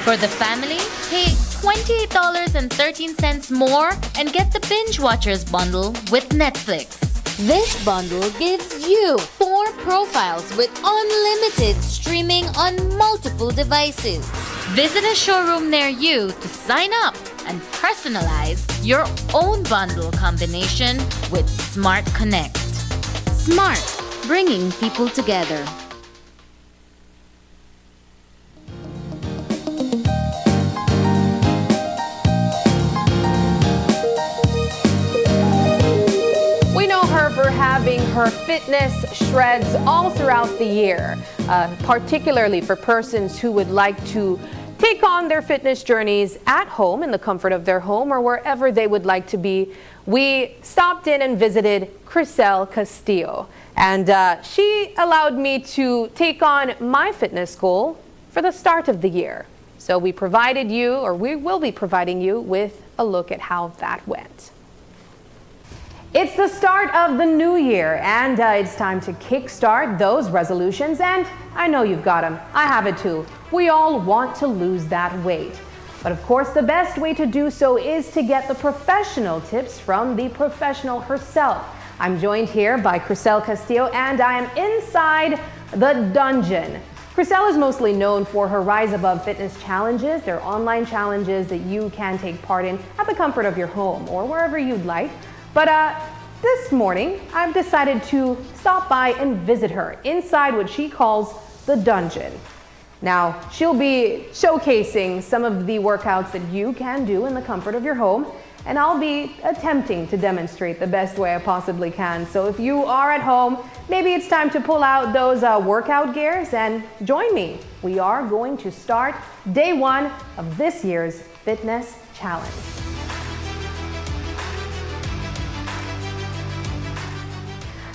For the family, pay $28.13 more and get the Binge Watchers bundle with Netflix. This bundle gives you 4 profiles with unlimited streaming on multiple devices. Visit a showroom near you to sign up and personalize your own bundle combination with Smart Connect. Smart, bringing people together. We know her for having her fitness shreds all throughout the year, particularly for persons who would like to take on their fitness journeys at home in the comfort of their home or wherever they would like to be. We stopped in and visited Crisel Castillo, and she allowed me to take on my fitness goal for the start of the year. So we will be providing you with a look at how that went. It's the start of the new year, and it's time to kickstart those resolutions, and I know you've got them. I have it too. We all want to lose that weight. But of course, the best way to do so is to get the professional tips from the professional herself. I'm joined here by Crisel Castillo, and I am inside the dungeon. Crisel is mostly known for her Rise Above Fitness challenges. They're online challenges that you can take part in at the comfort of your home or wherever you'd like. But this morning, I've decided to stop by and visit her inside what she calls the dungeon. Now, she'll be showcasing some of the workouts that you can do in the comfort of your home, and I'll be attempting to demonstrate the best way I possibly can. So if you are at home, maybe it's time to pull out those workout gears and join me. We are going to start day 1 of this year's fitness challenge.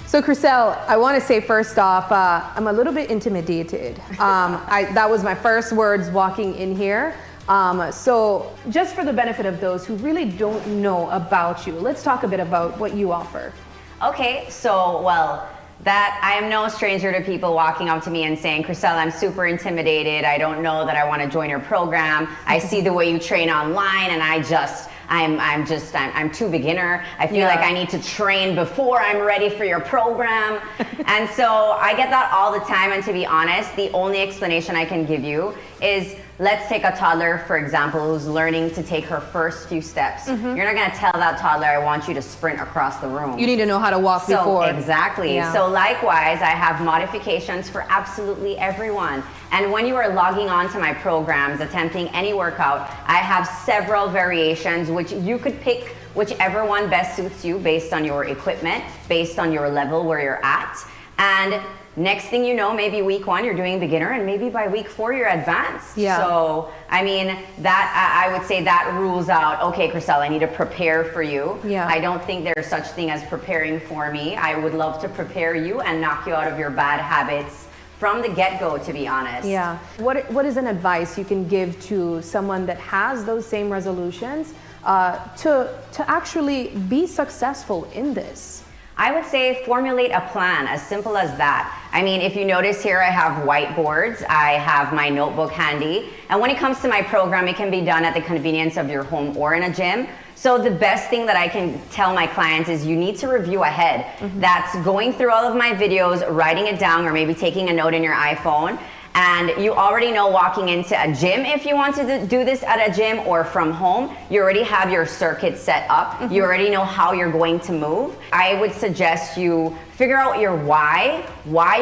So Crisel, I want to say first off, I'm a little bit intimidated. That was my first words walking in here. So just for the benefit of those who really don't know about you, let's talk a bit about what you offer. Okay, so that I am no stranger to people walking up to me and saying, Crisel, I'm super intimidated. I don't know that I want to join your program. I see the way you train online and I I'm too beginner. I feel like I need to train before I'm ready for your program. And so I get that all the time, and to be honest, the only explanation I can give you is, let's take a toddler, for example, who's learning to take her first few steps. You're not gonna tell that toddler, I want you to sprint across the room. You need to know how to walk before. Exactly. Yeah. So likewise, I have modifications for absolutely everyone. And when you are logging on to my programs, attempting any workout, I have several variations which you could pick whichever one best suits you based on your equipment, based on your level where you're at. And next thing you know, maybe week 1 you're doing beginner, and maybe by week 4 you're advanced. Yeah. So, I mean, that I would say that rules out, okay, Chriselle, I need to prepare for you. Yeah. I don't think there's such thing as preparing for me. I would love to prepare you and knock you out of your bad habits from the get-go, to be honest. Yeah. What is an advice you can give to someone that has those same resolutions to actually be successful in this? I would say formulate a plan, as simple as that. I mean, if you notice here, I have whiteboards, I have my notebook handy, and when it comes to my program, it can be done at the convenience of your home or in a gym. So the best thing that I can tell my clients is you need to review ahead. That's going through all of my videos, writing it down, or maybe taking a note in your iPhone. And you already know, walking into a gym, if you want to do this at a gym or from home, you already have your circuit set up. You already know how you're going to move. I would suggest you figure out your why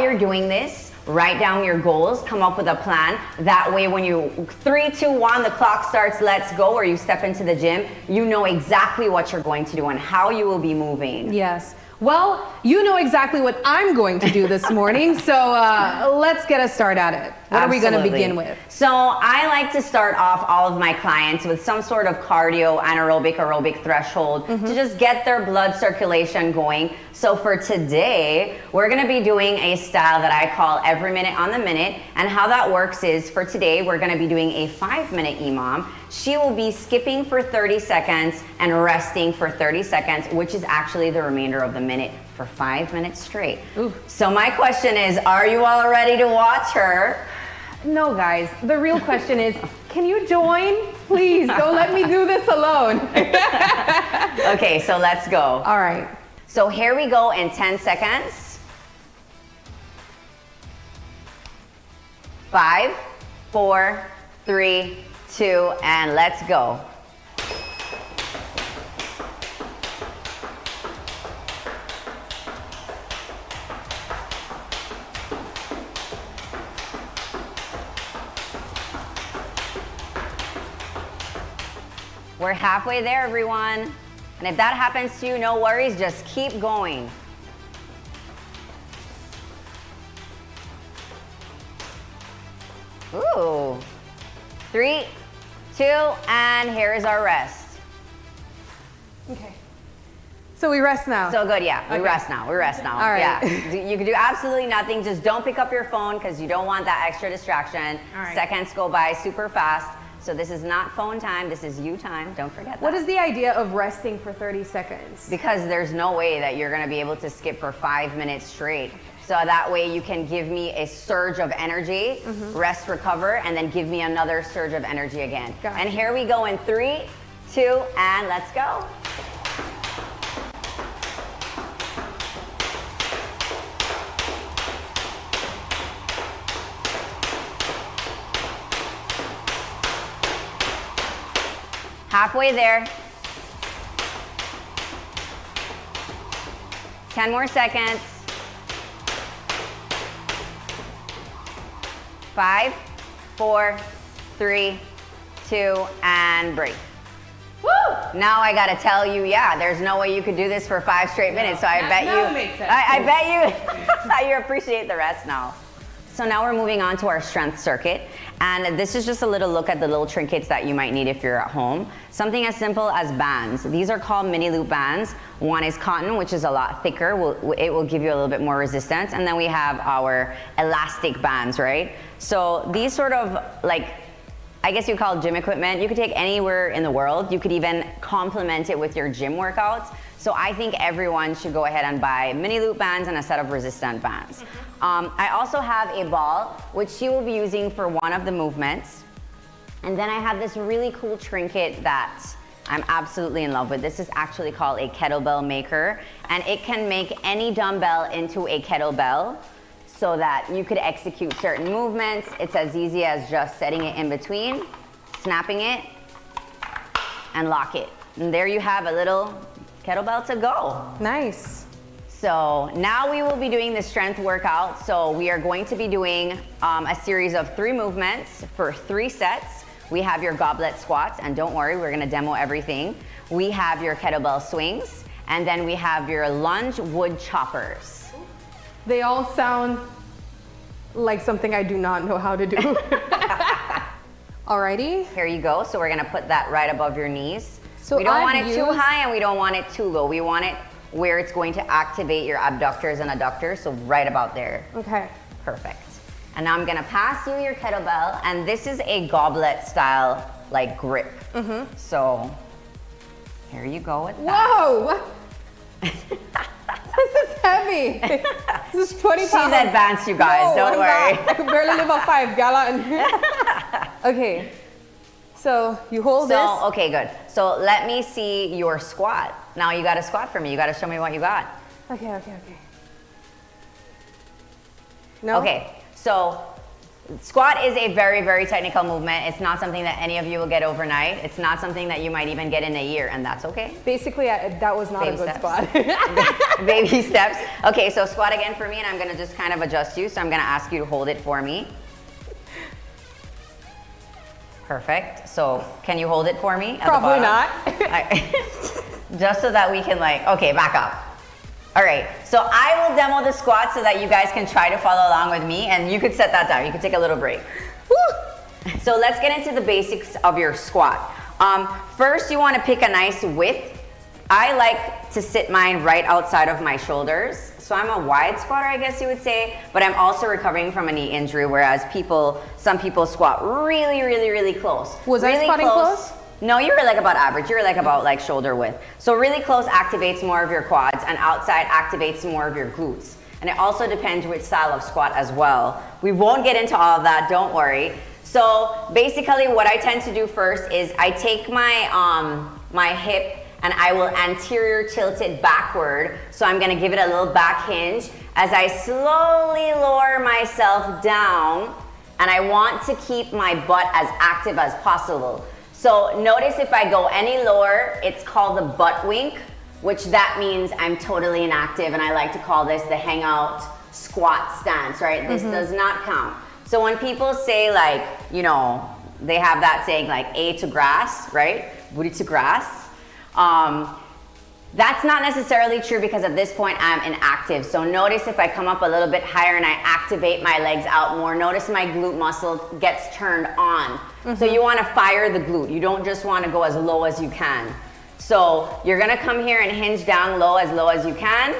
you're doing this, write down your goals, come up with a plan. That way when you 3, 2, 1, the clock starts, let's go, or you step into the gym, you know exactly what you're going to do and how you will be moving. Yes. Well, you know exactly what I'm going to do this morning, so let's get a start at it. What are we going to begin with? So I like to start off all of my clients with some sort of cardio, anaerobic, aerobic threshold to just get their blood circulation going. So for today, we're going to be doing a style that I call every minute on the minute. And how that works is, for today, we're going to be doing a 5-minute EMOM. She will be skipping for 30 seconds and resting for 30 seconds, which is actually the remainder of the minute, for 5 minutes straight. So my question is, are you all ready to watch her? No, guys. The real question is, can you join? Please, don't let me do this alone. Okay, so let's go. All right. So here we go in 10 seconds. 5, 4, 3, 2, and let's go. We're halfway there, everyone. And if that happens to you, no worries, just keep going. Ooh. 3, 2, and here is our rest. Okay. So we rest now? So good, yeah. We rest now. We rest now. All right. Yeah. You can do absolutely nothing. Just don't pick up your phone because you don't want that extra distraction. All right. Seconds go by super fast. So this is not phone time, this is you time, don't forget that. What is the idea of resting for 30 seconds? Because there's no way that you're gonna be able to skip for 5 minutes straight. So that way you can give me a surge of energy, rest, recover, and then give me another surge of energy again. Gotcha. And here we go in 3, 2, and let's go. Halfway there. 10 more seconds. 5, 4, 3, 2, and break. Woo! Now I gotta tell you, yeah, there's no way you could do this for 5 straight minutes. So I bet you, makes sense. I bet you appreciate the rest now. So now we're moving on to our strength circuit. And this is just a little look at the little trinkets that you might need if you're at home. Something as simple as bands. These are called mini loop bands. One is cotton, which is a lot thicker. It will give you a little bit more resistance. And then we have our elastic bands, right? So these sort of, like, I guess you call it gym equipment. You could take anywhere in the world. You could even complement it with your gym workouts. So I think everyone should go ahead and buy mini loop bands and a set of resistant bands. I also have a ball, which she will be using for one of the movements. And then I have this really cool trinket that I'm absolutely in love with. This is actually called a kettlebell maker, and it can make any dumbbell into a kettlebell so that you could execute certain movements. It's as easy as just setting it in between, snapping it, and lock it. And there you have a little kettlebell to go. Nice. So now we will be doing the strength workout. So we are going to be doing a series of 3 movements for 3 sets. We have your goblet squats, and don't worry, we're gonna demo everything. We have your kettlebell swings, and then we have your lunge wood choppers. They all sound like something I do not know how to do. Alrighty. Here you go. So we're gonna put that right above your knees. So we don't I've want it too used- high and we don't want it too low. We want it where it's going to activate your abductors and adductors, so right about there. Okay. Perfect. And now I'm gonna pass you your kettlebell, and this is a goblet style like grip. So here you go with that. Whoa! This is heavy. This is 20 She's pounds. advanced, you guys, don't I'm worry. not. I could barely live a 5-gallon. Okay. So you hold this. Okay, good. So let me see your squat. Now you gotta squat for me. You gotta show me what you got. Okay. No? Okay, so squat is a very, very technical movement. It's not something that any of you will get overnight. It's not something that you might even get in a year, and that's okay. Basically, that was not Baby a good steps. squat. Baby steps. Okay, so squat again for me, and I'm gonna just kind of adjust you. So I'm gonna ask you to hold it for me. Perfect. So can you hold it for me? At Probably the not. Just so that we can okay, back up. All right, so I will demo the squat so that you guys can try to follow along with me, and you could set that down. You could take a little break. So let's get into the basics of your squat. First, you want to pick a nice width. I like to sit mine right outside of my shoulders. So I'm a wide squatter, I guess you would say, but I'm also recovering from a knee injury, whereas some people squat really, really, really close. Was I really squatting close? No, you were like about average. You were like about shoulder width. So really close activates more of your quads, and outside activates more of your glutes. And it also depends which style of squat as well. We won't get into all of that, don't worry. So basically what I tend to do first is I take my hip and I will anterior tilt it backward. So I'm gonna give it a little back hinge as I slowly lower myself down, and I want to keep my butt as active as possible. So notice if I go any lower, it's called the butt wink, which that means I'm totally inactive, and I like to call this the hangout squat stance, right? This does not count. So when people say they have that saying like A to grass, right? Booty to grass. That's not necessarily true because at this point I'm inactive. So notice if I come up a little bit higher and I activate my legs out more, notice my glute muscle gets turned on. So you want to fire the glute. You don't just want to go as low as you can. So you're going to come here and hinge down low as you can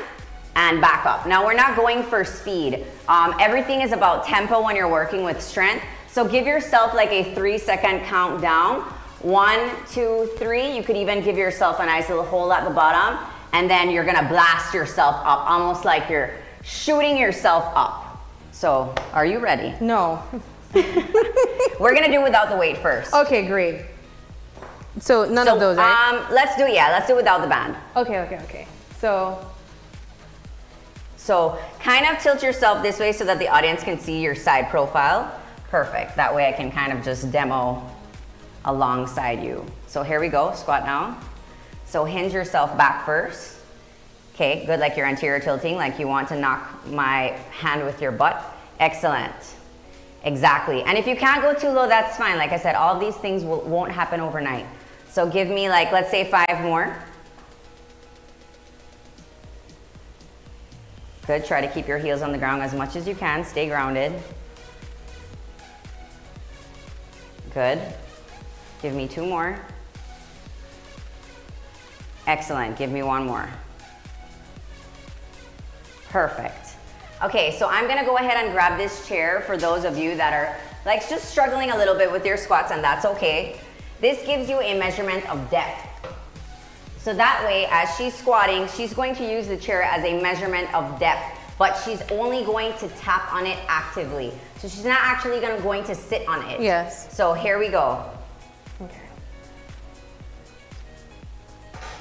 and back up. Now we're not going for speed. Everything is about tempo when you're working with strength. So give yourself like a 3-second countdown. 1, 2, 3. You could even give yourself a nice little hole at the bottom, and then you're gonna blast yourself up, almost like you're shooting yourself up. So, are you ready? No. We're gonna do without the weight first. Okay, great. So none of those, right? Let's do without the band. Okay. So kind of tilt yourself this way so that the audience can see your side profile. Perfect. That way I can kind of just demo alongside you. So here we go, squat now. So hinge yourself back first. Okay, good, like you're anterior tilting, like you want to knock my hand with your butt. Excellent. Exactly. And if you can't go too low, that's fine. Like I said, all of these things won't happen overnight. So give me let's say 5 more. Good, try to keep your heels on the ground as much as you can. Stay grounded. Good. Give me 2 more. Excellent. Give me 1 more. Perfect. Okay, so I'm gonna go ahead and grab this chair for those of you that are just struggling a little bit with your squats, and that's okay. This gives you a measurement of depth. So that way, as she's squatting, she's going to use the chair as a measurement of depth, but she's only going to tap on it actively. So she's not actually going to sit on it. Yes. So here we go. Okay.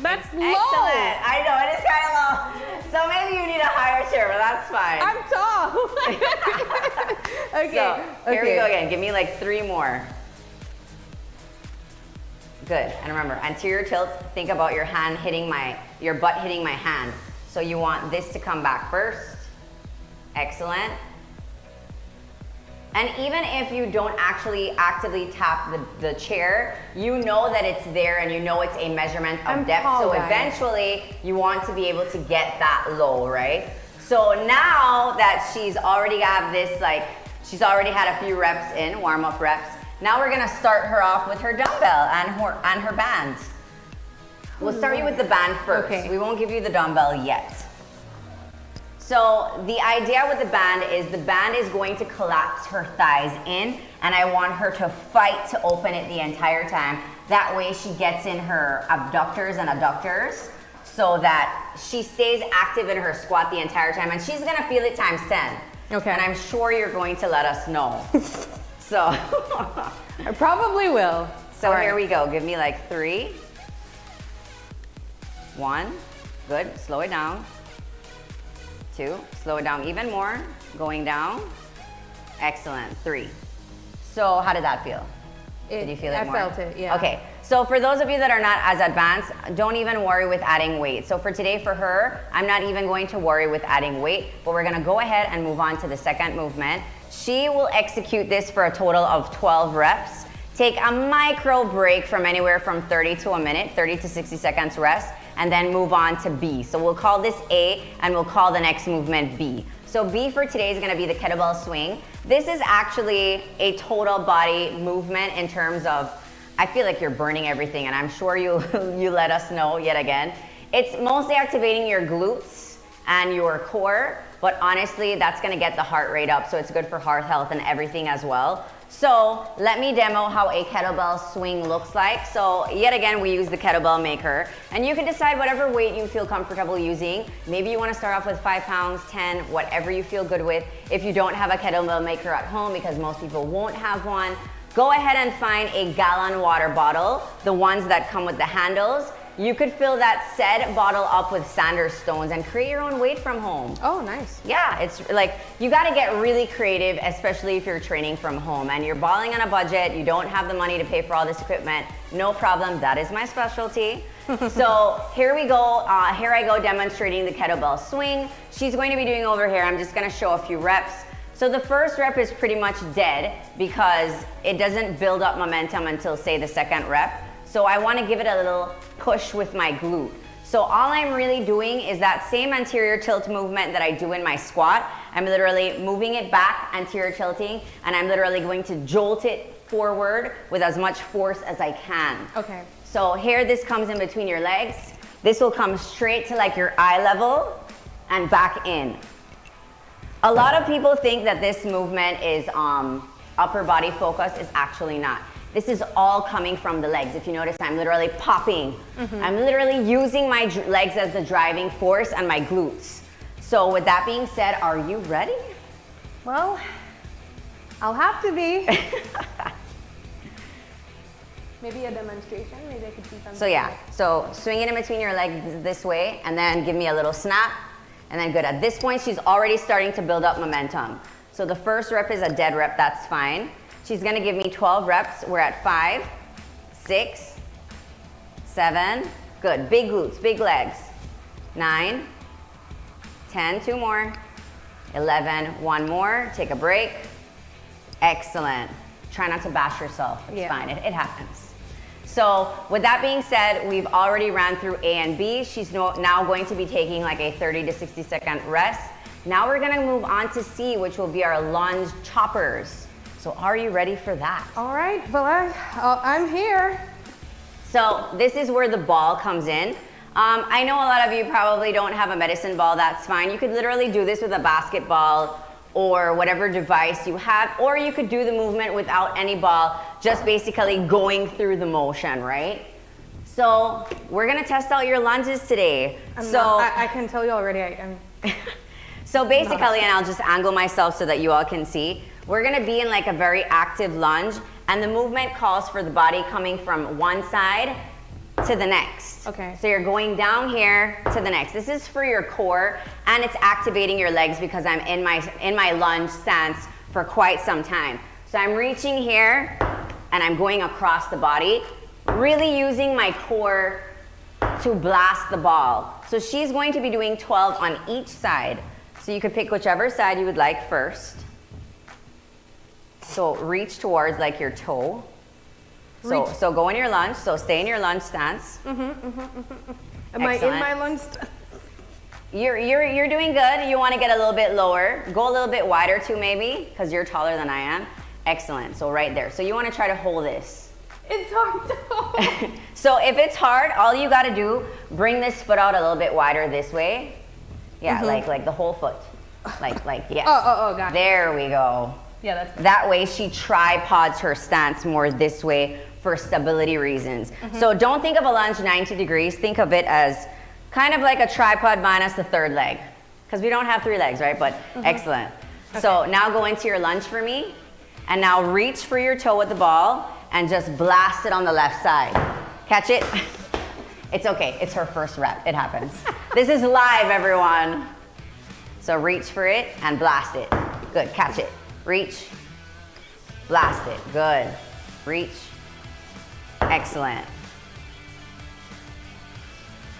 That's low. Excellent. I know, it is kind of low. So maybe you need a higher chair, but that's fine. I'm tall. Okay. So, here we go again. Give me like 3 more. Good. And remember, anterior tilt, think about your butt hitting my hand. So you want this to come back first. Excellent. And even if you don't actually actively tap the chair, you know that it's there and you know it's a measurement of depth. So eventually you want to be able to get that low, right? So now that she's already got this, she's already had a few reps in, warm-up reps, now we're gonna start her off with her dumbbell and her band. We'll start you with the band first. Okay. We won't give you the dumbbell yet. So the idea with the band is going to collapse her thighs in, and I want her to fight to open it the entire time. That way she gets in her abductors and adductors so that she stays active in her squat the entire time, and she's gonna feel it times 10. Okay. And I'm sure you're going to let us know. So I probably will. So here we go. Give me like 3. 1. Good. Slow it down. 2. Slow it down even more. Going down. Excellent. 3. So how did that feel? Did you feel it more? I felt it, yeah. Okay. So for those of you that are not as advanced, don't even worry with adding weight. So for today, for her, I'm not even going to worry with adding weight, but we're gonna go ahead and move on to the second movement. She will execute this for a total of 12 reps. Take a micro break from anywhere from 30 to a minute, 30 to 60 seconds rest, and then move on to B. So we'll call this A, and we'll call the next movement B. So B for today is gonna be the kettlebell swing. This is actually a total body movement in terms of, I feel like you're burning everything, and I'm sure you let us know yet again. It's mostly activating your glutes and your core, but honestly, that's gonna get the heart rate up, so it's good for heart health and everything as well. So let me demo how a kettlebell swing looks like. So yet again, we use the kettlebell maker, and you can decide whatever weight you feel comfortable using. Maybe you wanna start off with 5 pounds, 10, whatever you feel good with. If you don't have a kettlebell maker at home, because most people won't have one, go ahead and find a gallon water bottle, the ones that come with the handles. You could fill that said bottle up with sander stones and create your own weight from home. Oh, nice. Yeah, it's like, you gotta get really creative, especially if you're training from home and you're balling on a budget, you don't have the money to pay for all this equipment, no problem, that is my specialty. So here we go, here I go demonstrating the kettlebell swing. She's going to be doing over here, I'm just gonna show a few reps. So the first rep is pretty much dead because it doesn't build up momentum until, say, the second rep. So I want to give it a little push with my glute. So all I'm really doing is that same anterior tilt movement that I do in my squat. I'm literally moving it back, anterior tilting, and I'm literally going to jolt it forward with as much force as I can. Okay. So here, this comes in between your legs. This will come straight to like your eye level and back in. A lot of people think that this movement is upper body focus. It's actually not. This is all coming from the legs. If you notice, I'm literally popping. I'm literally using my legs as the driving force and my glutes. So with that being said, are you ready? Well, I'll have to be. Maybe a demonstration, maybe I could see something. So yeah, so swing it in between your legs this way and then give me a little snap. And then good, at this point, she's already starting to build up momentum. So the first rep is a dead rep, that's fine. She's gonna give me 12 reps. We're at 5, 6, 7, good, big glutes, big legs. 9, 10, 2 more, 11, 1 more, take a break. Excellent. Try not to bash yourself, it's fine, it happens. So with that being said, we've already ran through A and B. She's now going to be taking like a 30 to 60 second rest. Now we're gonna move on to C, which will be our lunge choppers. So are you ready for that? All right, well, I'm here. So this is where the ball comes in. I know a lot of you probably don't have a medicine ball, that's fine. You could literally do this with a basketball or whatever device you have, or you could do the movement without any ball, just basically going through the motion, right? So we're gonna test out your lunges today. I can tell you already, I'm So basically, and I'll just angle myself so that you all can see, we're gonna be in like a very active lunge, and the movement calls for the body coming from one side to the next. Okay. So you're going down here to the next. This is for your core, and it's activating your legs because I'm in my lunge stance for quite some time. So I'm reaching here, and I'm going across the body, really using my core to blast the ball. So she's going to be doing 12 on each side. So you could pick whichever side you would like first. So reach towards like your toe. So go in your lunge, so stay in your lunge stance. Am I in my lunge stance? You're doing good. You want to get a little bit lower. Go a little bit wider too maybe, because you're taller than I am. Excellent, so right there. So you want to try to hold this. It's hard to hold. So if it's hard, all you got to do, bring this foot out a little bit wider this way. Yeah, like the whole foot. Like yes. Oh, got it. There we go. Yeah, that's good. That way she tripods her stance more this way for stability reasons. So don't think of a lunge 90 degrees. Think of it as kind of like a tripod minus the third leg. Because we don't have 3 legs, right? But excellent. Okay. So now go into your lunge for me. And now reach for your toe with the ball and just blast it on the left side. Catch it? It's okay. It's her first rep. It happens. This is live, everyone. So reach for it and blast it. Good. Catch it. Reach. Blast it. Good. Reach. Excellent.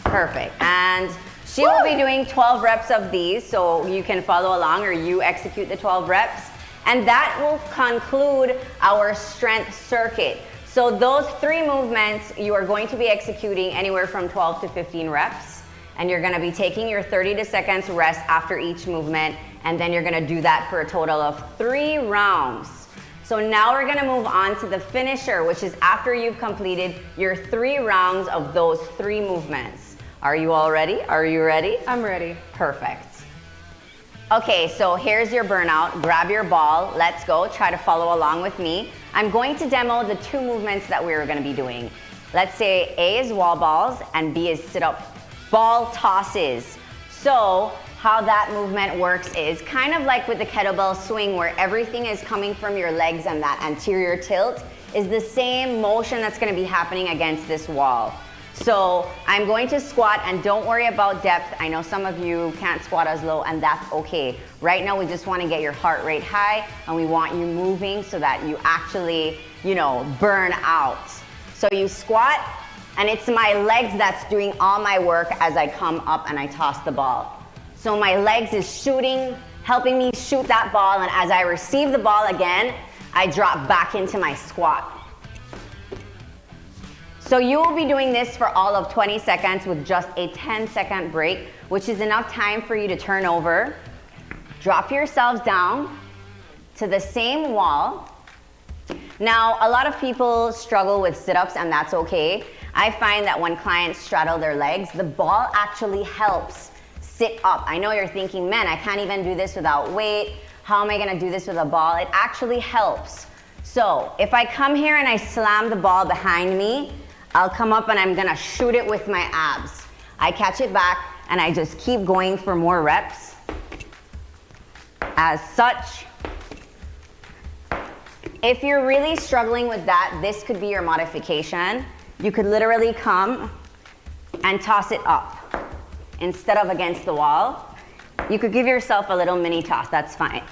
Perfect. And she will be doing 12 reps of these, so you can follow along or you execute the 12 reps. And that will conclude our strength circuit. So those 3 movements, you are going to be executing anywhere from 12 to 15 reps. And you're gonna be taking your 30 seconds rest after each movement. And then you're gonna do that for a total of 3 rounds. So now we're gonna move on to the finisher, which is after you've completed your 3 rounds of those 3 movements. Are you all ready? Are you ready? I'm ready. Perfect. Okay, so here's your burnout. Grab your ball. Let's go. Try to follow along with me. I'm going to demo the 2 movements that we're going to be doing. Let's say A is wall balls and B is sit-up ball tosses. So how that movement works is kind of like with the kettlebell swing, where everything is coming from your legs, and that anterior tilt is the same motion that's going to be happening against this wall. So I'm going to squat, and don't worry about depth. I know some of you can't squat as low, and that's okay. Right now we just want to get your heart rate high, and we want you moving so that you actually, burn out. So you squat, and it's my legs that's doing all my work as I come up and I toss the ball. So my legs is shooting, helping me shoot that ball, and as I receive the ball again, I drop back into my squat. So you will be doing this for all of 20 seconds with just a 10-second break, which is enough time for you to turn over, drop yourselves down to the same wall. Now, a lot of people struggle with sit-ups, and that's okay. I find that when clients straddle their legs, the ball actually helps sit up. I know you're thinking, man, I can't even do this without weight. How am I gonna do this with a ball? It actually helps. So if I come here and I slam the ball behind me, I'll come up and I'm gonna shoot it with my abs. I catch it back and I just keep going for more reps. As such, if you're really struggling with that, this could be your modification. You could literally come and toss it up instead of against the wall. You could give yourself a little mini toss, that's fine.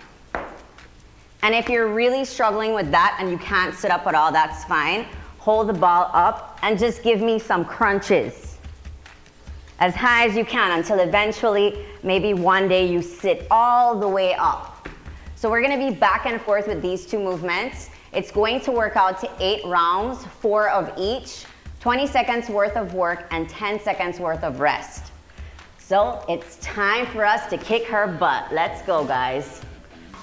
And if you're really struggling with that and you can't sit up at all, that's fine. Hold the ball up and just give me some crunches as high as you can until eventually, maybe one day you sit all the way up. So we're gonna be back and forth with these 2 movements. It's going to work out to 8 rounds, 4 of each, 20 seconds worth of work and 10 seconds worth of rest. So it's time for us to kick her butt. Let's go, guys.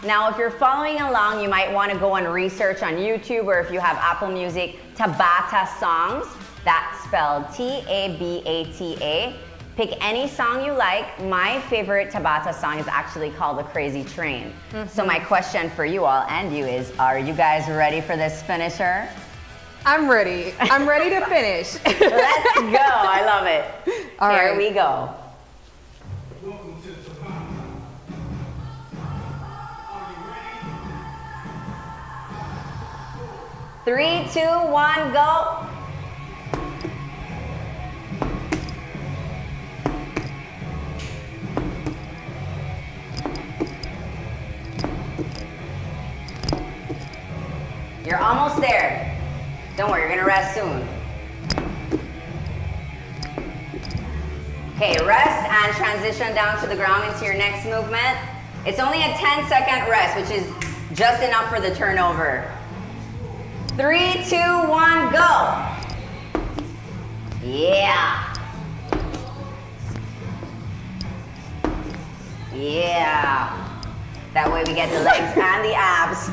Now, if you're following along, you might want to go and research on YouTube, or if you have Apple Music, Tabata songs. That's spelled T-A-B-A-T-A. Pick any song you like. My favorite Tabata song is actually called The Crazy Train. So my question for you all and you is, are you guys ready for this finisher? I'm ready. I'm ready to finish. Let's go. I love it. All Here right. we go. 3, 2, 1, go. almost there. Don't worry, you're gonna rest soon. Okay, rest and transition down to the ground into your next movement. It's only a 10-second rest, which is just enough for the turnover. 3, 2, 1, go. Yeah. Yeah. That way we get the legs and the abs.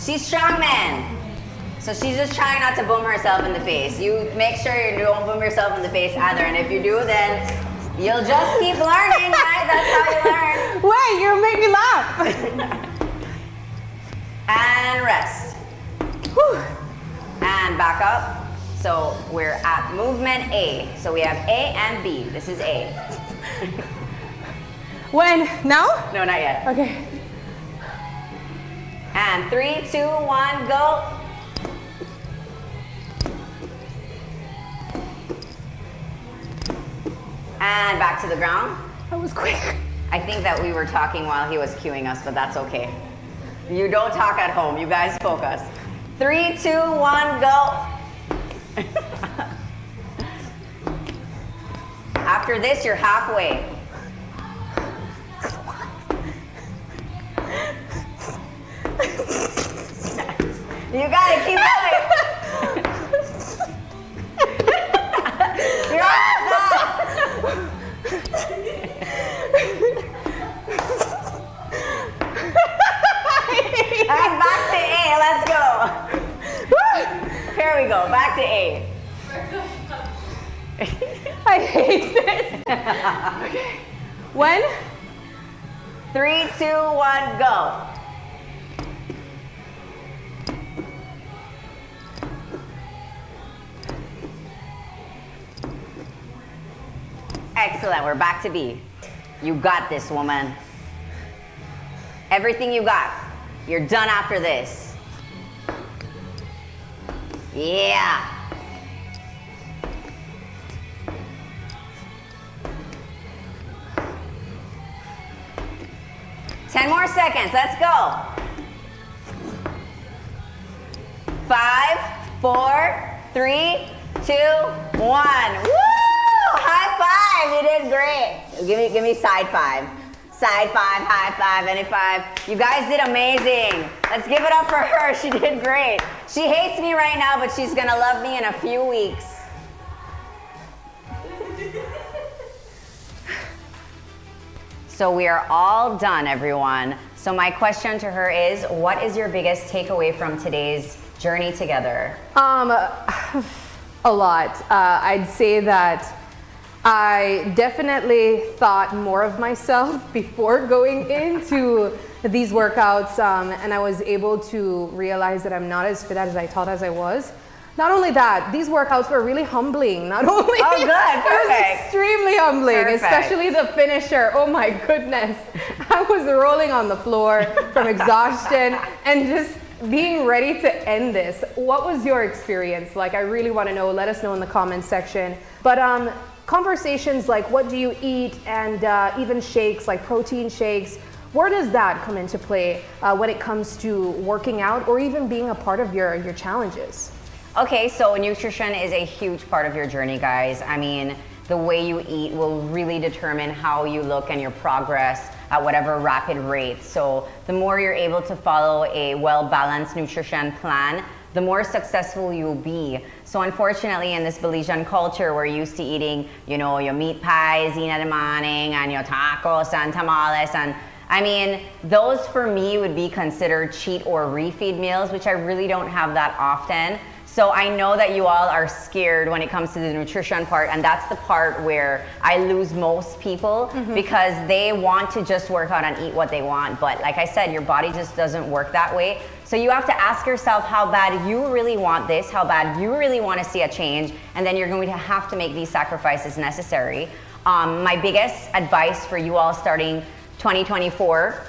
She's strong, man. So she's just trying not to boom herself in the face. You make sure you don't boom yourself in the face either. And if you do, then you'll just keep learning, right? That's how you learn. Wait, you're making me laugh. And rest. Whew. And back up. So we're at movement A. So we have A and B. This is A. When? Now? No, not yet. Okay. And 3, 2, 1, go. And back to the ground. That was quick. I think that we were talking while he was cueing us, but that's okay. You don't talk at home. You guys focus. 3, 2, 1, go. After this, you're halfway. You gotta keep going. You're almost done. And back to A, let's go. Here we go, back to A. I hate this. Okay. When? 3, 2, 1, go. Excellent, we're back to B. You got this, woman. Everything you got. You're done after this. Yeah. Ten more seconds, let's go. 5, 4, 3, 2, 1. Woo! High five, you did great. Give me side five. Side five, high five, any five. You guys did amazing. Let's give it up for her, she did great. She hates me right now, but she's gonna love me in a few weeks. So we are all done, everyone. So my question to her is, what is your biggest takeaway from today's journey together? A lot. I'd say that I definitely thought more of myself before going into these workouts, and I was able to realize that I'm not as fit as I thought as I was. Not only that, these workouts were really humbling. Not only oh, good, perfect. It was extremely humbling, Perfect. Especially the finisher. Oh my goodness, I was rolling on the floor from exhaustion and just being ready to end this. What was your experience like? I really want to know. Let us know in the comments section. But conversations like what do you eat, and even shakes like protein shakes, where does that come into play when it comes to working out or even being a part of your challenges? Okay, so nutrition is a huge part of your journey, guys. I mean, the way you eat will really determine how you look and your progress at whatever rapid rate. So the more you're able to follow a well-balanced nutrition plan, the more successful you'll be. So unfortunately, in this Belizean culture, we're used to eating, you know, your meat pies in the morning and your tacos and tamales. And I mean, those for me would be considered cheat or refeed meals, which I really don't have that often. So I know that you all are scared when it comes to the nutrition part, and that's the part where I lose most people because they want to just work out and eat what they want. But like I said, your body just doesn't work that way. So you have to ask yourself how bad you really want this, how bad you really want to see a change, and then you're going to have to make these sacrifices necessary. My biggest advice for you all starting 2024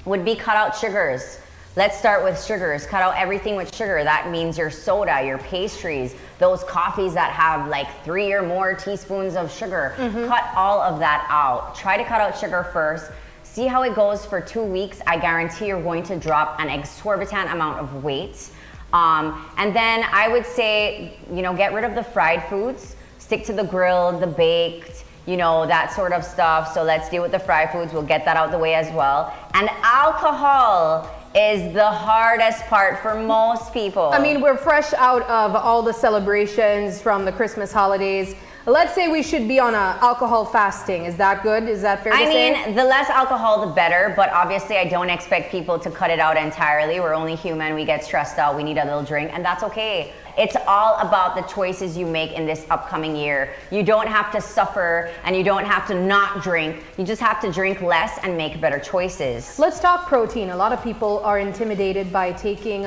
would be cut out sugars. Let's start with sugars. Cut out everything with sugar. That means your soda, your pastries, those coffees that have like 3 or more teaspoons of sugar. Cut all of that out. Try to cut out sugar first. See how it goes for 2 weeks. I guarantee you're going to drop an exorbitant amount of weight. And then I would say, get rid of the fried foods. Stick to the grilled, the baked, that sort of stuff. So let's deal with the fried foods. We'll get that out the way as well. And alcohol is the hardest part for most people. I mean, we're fresh out of all the celebrations from the Christmas holidays. Let's say we should be on a alcohol fasting. Is that good? Is that fair to say? I mean, the less alcohol, the better. But obviously, I don't expect people to cut it out entirely. We're only human. We get stressed out. We need a little drink, and that's okay. It's all about the choices you make in this upcoming year. You don't have to suffer, and you don't have to not drink. You just have to drink less and make better choices. Let's talk protein. A lot of people are intimidated by taking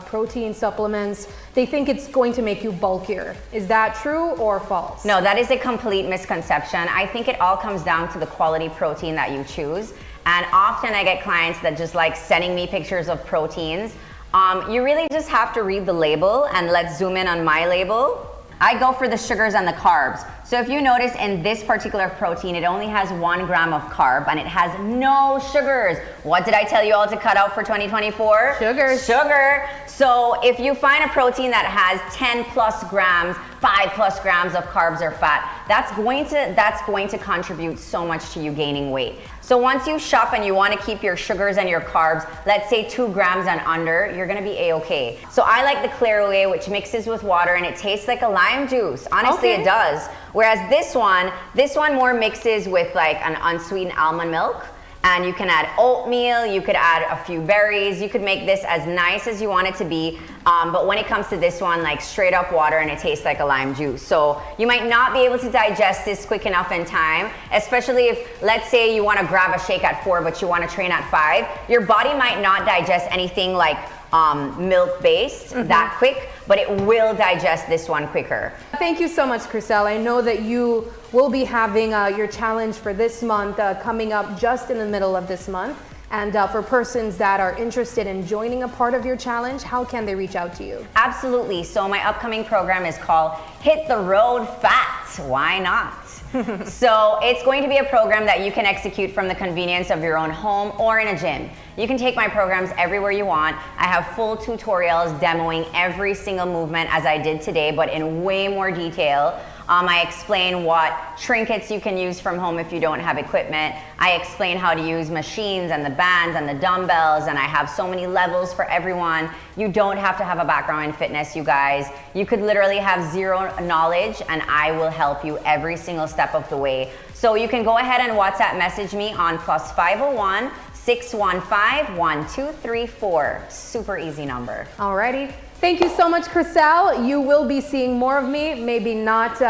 protein supplements. They think it's going to make you bulkier. Is that true or false? No, that is a complete misconception. I think it all comes down to the quality protein that you choose. And often I get clients that just like sending me pictures of proteins. You really just have to read the label, and let's zoom in on my label. I go for the sugars and the carbs. So if you notice in this particular protein, it only has 1 gram of carb and it has no sugars. What did I tell you all to cut out for 2024? Sugar. So if you find a protein that has 10 plus grams, 5 plus grams of carbs or fat, that's going to contribute so much to you gaining weight. So once you shop and you want to keep your sugars and your carbs, let's say 2 grams and under, you're going to be a-okay. So I like the Clear-Away, which mixes with water and it tastes like a lime juice. Honestly, It does. Whereas this one more mixes with like an unsweetened almond milk. And you can add oatmeal, you could add a few berries, you could make this as nice as you want it to be. But when it comes to this one, like straight up water and it tastes like a lime juice. So you might not be able to digest this quick enough in time, especially if, let's say you want to grab a shake at 4, but you want to train at 5. Your body might not digest anything like milk-based that quick, but it will digest this one quicker. Thank you so much, Chriselle. I know that you will be having your challenge for this month coming up just in the middle of this month. And for persons that are interested in joining a part of your challenge, how can they reach out to you? Absolutely. So my upcoming program is called Hit the Road Fat. Why not? So it's going to be a program that you can execute from the convenience of your own home or in a gym. You can take my programs everywhere you want. I have full tutorials demoing every single movement as I did today, but in way more detail. I explain what trinkets you can use from home if you don't have equipment. I explain how to use machines and the bands and the dumbbells, and I have so many levels for everyone. You don't have to have a background in fitness, you guys. You could literally have zero knowledge, and I will help you every single step of the way. So you can go ahead and WhatsApp message me on +501 615 1234. Super easy number. Alrighty. Thank you so much, Chriselle. You will be seeing more of me, maybe not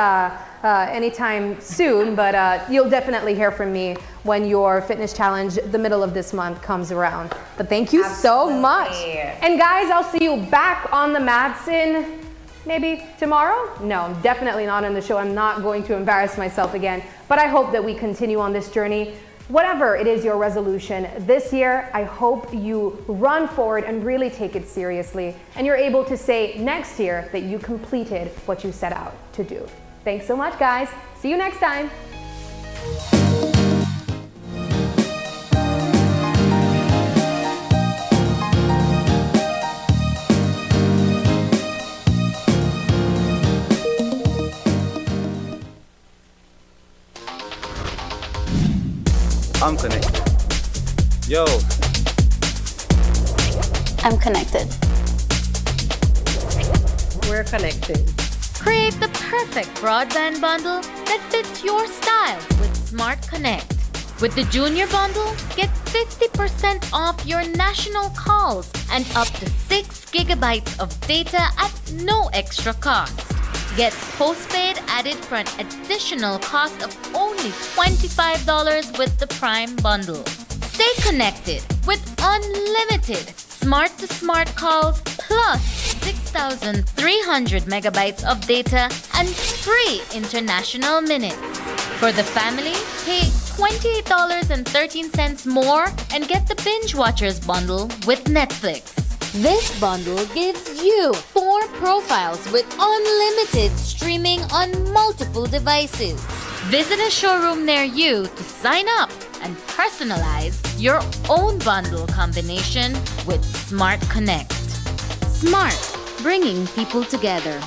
anytime soon, but you'll definitely hear from me when your fitness challenge, the middle of this month, comes around. But thank you so much. And guys, I'll see you back on the mats in maybe tomorrow? No, definitely not on the show. I'm not going to embarrass myself again, but I hope that we continue on this journey. Whatever it is your resolution this year, I hope you run forward and really take it seriously, and you're able to say next year that you completed what you set out to do. Thanks so much, guys. See you next time. I'm connected. Yo. I'm connected. We're connected. Create the perfect broadband bundle that fits your style with Smart Connect. With the Junior Bundle, get 50% off your national calls and up to 6 gigabytes of data at no extra cost. Get postpaid added for an additional cost of only $25 with the Prime Bundle. Stay connected with unlimited smart-to-smart calls plus 6,300 megabytes of data and free international minutes. For the family, pay $28.13 more and get the Binge Watchers Bundle with Netflix. This bundle gives you 4 profiles with unlimited streaming on multiple devices. Visit a showroom near you to sign up and personalize your own bundle combination with Smart Connect. Smart, bringing people together.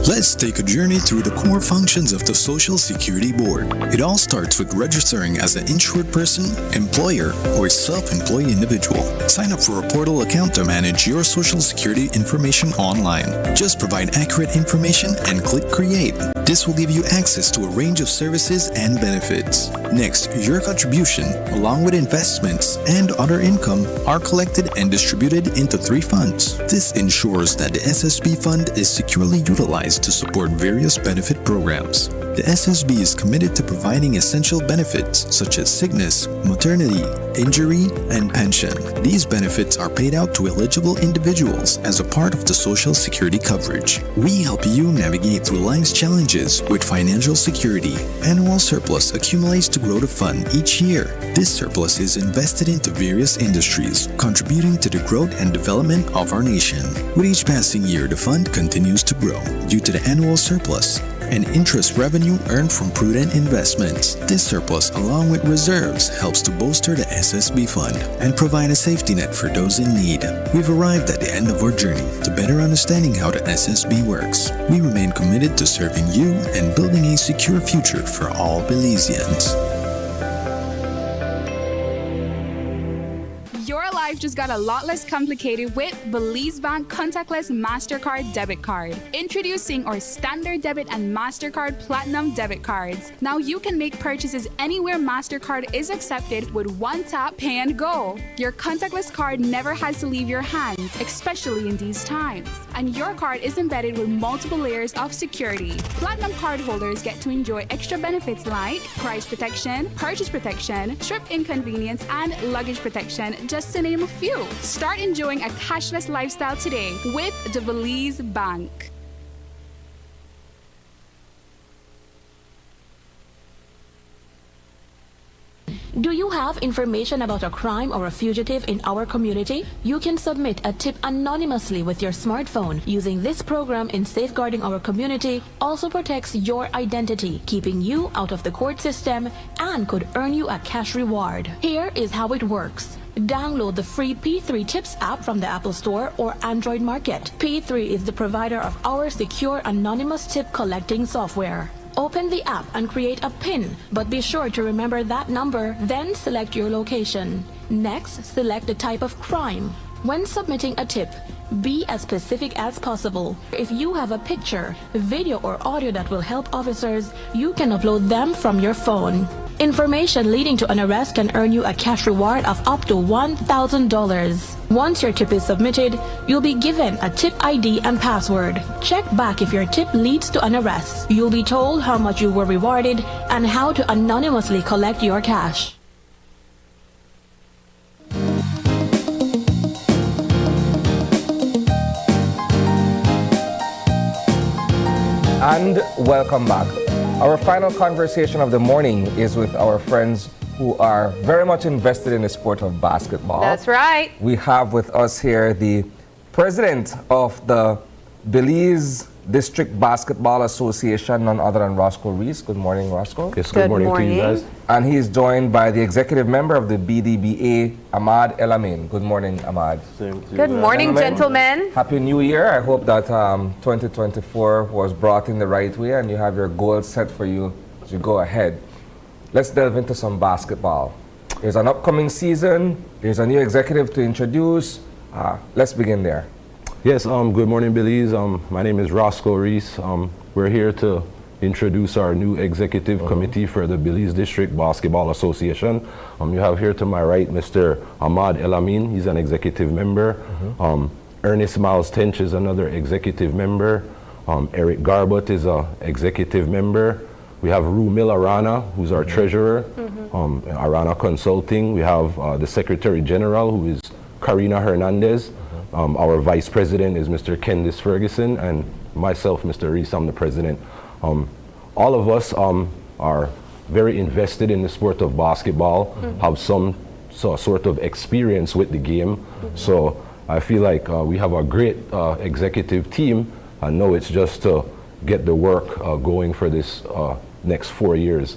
Let's take a journey through the core functions of the Social Security Board. It all starts with registering as an insured person, employer, or self-employed individual. Sign up for a portal account to manage your Social Security information online. Just provide accurate information and click Create. This will give you access to a range of services and benefits. Next, your contribution, along with investments and other income, are collected and distributed into 3 funds. This ensures that the SSB fund is securely utilized to support various benefit programs. The SSB is committed to providing essential benefits such as sickness, maternity, injury, and pension. These benefits are paid out to eligible individuals as a part of the Social Security coverage. We help you navigate through life's challenges with financial security. Annual surplus accumulates to grow the fund each year. This surplus is invested into various industries, contributing to the growth and development of our nation. With each passing year, the fund continues to grow due to the annual surplus and interest revenue earned from prudent investments. This surplus, along with reserves, helps to bolster the SSB fund and provide a safety net for those in need. We've arrived at the end of our journey to better understanding how the SSB works. We remain committed to serving you and building a secure future for all Belizeans. Your life just got a lot less complicated with Belize Bank Contactless MasterCard Debit Card. Introducing our Standard Debit and MasterCard Platinum Debit Cards. Now you can make purchases anywhere MasterCard is accepted with one tap, pay and go. Your contactless card never has to leave your hands, especially in these times. And your card is embedded with multiple layers of security. Platinum card holders get to enjoy extra benefits like price protection, purchase protection, trip inconvenience, and luggage protection, just to name a few. Start enjoying a cashless lifestyle today with the Belize Bank. Do you have information about a crime or a fugitive in our community? You can submit a tip anonymously with your smartphone. Using this program in safeguarding our community also protects your identity, keeping you out of the court system, and could earn you a cash reward. Here is how it works. Download the free P3 Tips app from the Apple Store or Android Market. P3 is the provider of our secure anonymous tip collecting software. Open the app and create a PIN, but be sure to remember that number, then select your location. Next, select the type of crime. When submitting a tip, be as specific as possible. If you have a picture, video, or audio that will help officers, you can upload them from your phone. Information leading to an arrest can earn you a cash reward of up to $1,000. Once your tip is submitted, you'll be given a tip ID and password. Check back if your tip leads to an arrest. You'll be told how much you were rewarded and how to anonymously collect your cash. And welcome back. Our final conversation of the morning is with our friends who are very much invested in the sport of basketball. That's right. We have with us here the president of the Belize District Basketball Association, none other than Roscoe Reese. Good morning, Roscoe. Yes, good morning to you guys. And he's joined by the executive member of the BDBA, Ahmad Elamin. Good morning, Ahmad. Good morning, gentlemen. Happy New Year. I hope that 2024 was brought in the right way and you have your goals set for you as you go ahead. Let's delve into some basketball. There's an upcoming season. There's a new executive to introduce. Let's begin there. Yes, good morning, Belize. My name is Roscoe Reese. We're here to introduce our new executive committee for the Belize District Basketball Association. You have here to my right Mr. Ahmad Elamin. He's an executive member. Ernest Miles Tench is another executive member. Eric Garbut is an executive member. We have Rumil Arana, who's our treasurer, Arana Consulting. We have the Secretary General, who is Karina Hernandez. Our Vice President is Mr. Kendis Ferguson, and myself, Mr. Reese, I'm the President. All of us are very invested in the sport of basketball, have some sort of experience with the game. So I feel like we have a great executive team. I know it's just to get the work going for this next 4 years.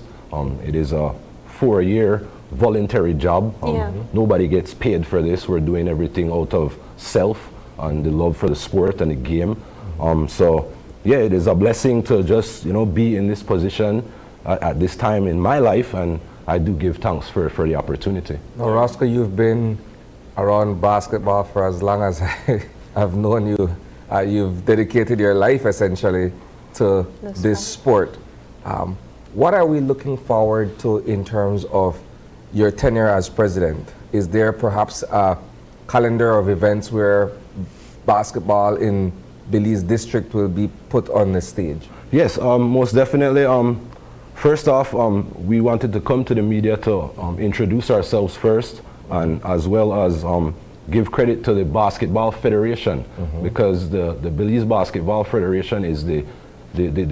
It is a 4-year voluntary job. Yeah. Nobody gets paid for this. We're doing everything out of self and the love for the sport and the game. So yeah, it is a blessing to just be in this position at this time in my life, and I do give thanks for the opportunity. Now, Roscoe, you've been around basketball for as long as I've known you. You've dedicated your life essentially to this sport. What are we looking forward to in terms of your tenure as president? Is there perhaps a calendar of events where basketball in Belize District will be put on the stage? Yes, most definitely. First off, we wanted to come to the media to introduce ourselves first, and as well as give credit to the Basketball Federation, because the Belize Basketball Federation is the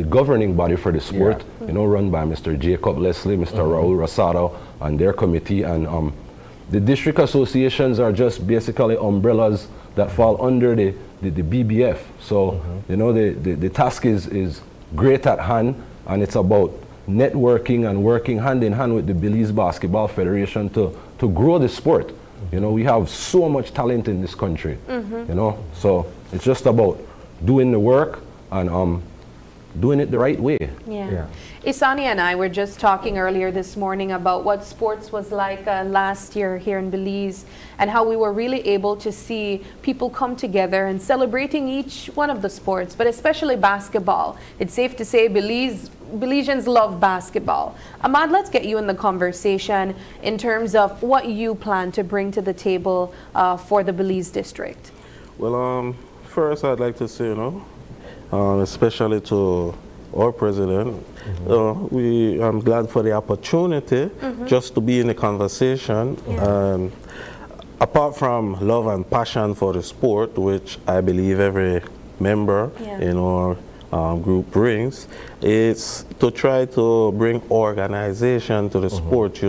governing body for the sport, run by Mr. Jacob Leslie, Mr. Raul Rosado, and their committee. And the district associations are just basically umbrellas that fall under the BBF. So, the task is great at hand, and it's about networking and working hand in hand with the Belize Basketball Federation to grow the sport. We have so much talent in this country, so it's just about doing the work and doing it the right way. Yeah. Isani and I were just talking earlier this morning about what sports was like last year here in Belize, and how we were really able to see people come together and celebrating each one of the sports, but especially basketball. It's safe to say Belizeans love basketball. Ahmad, let's get you in the conversation in terms of what you plan to bring to the table for the Belize district. Well, first I'd like to say, especially to our president, I'm glad for the opportunity just to be in the conversation. And apart from love and passion for the sport, which I believe every member in our group brings, it's to try to bring organization to the sport.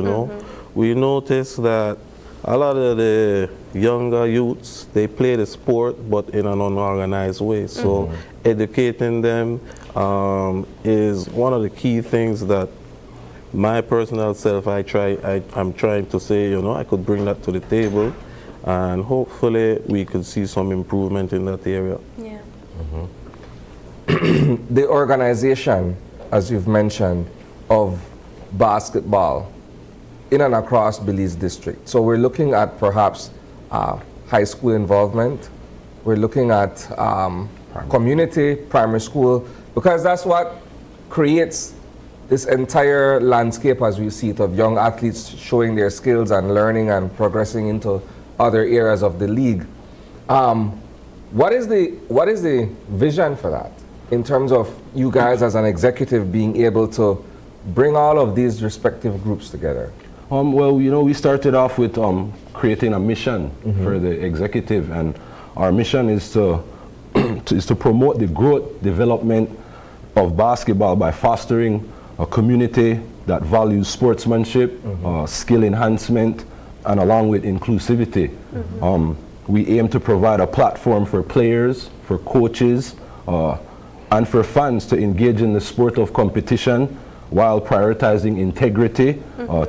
We notice that a lot of the younger youths, they play the sport but in an unorganized way. So educating them is one of the key things that my personal self, I'm trying to say, I could bring that to the table, and hopefully we could see some improvement in that area. Yeah. The organization, as you've mentioned, of basketball in and across Belize District. So we're looking at perhaps high school involvement. We're looking at community, primary school, because that's what creates this entire landscape as we see it, of young athletes showing their skills and learning and progressing into other areas of the league. What is the vision for that in terms of you guys as an executive being able to bring all of these respective groups together? Well, we started off with creating a mission for the executive, and our mission is to promote the growth, development of basketball by fostering a community that values sportsmanship, skill enhancement, and along with inclusivity. We aim to provide a platform for players, for coaches, and for fans to engage in the sport of competition while prioritizing integrity,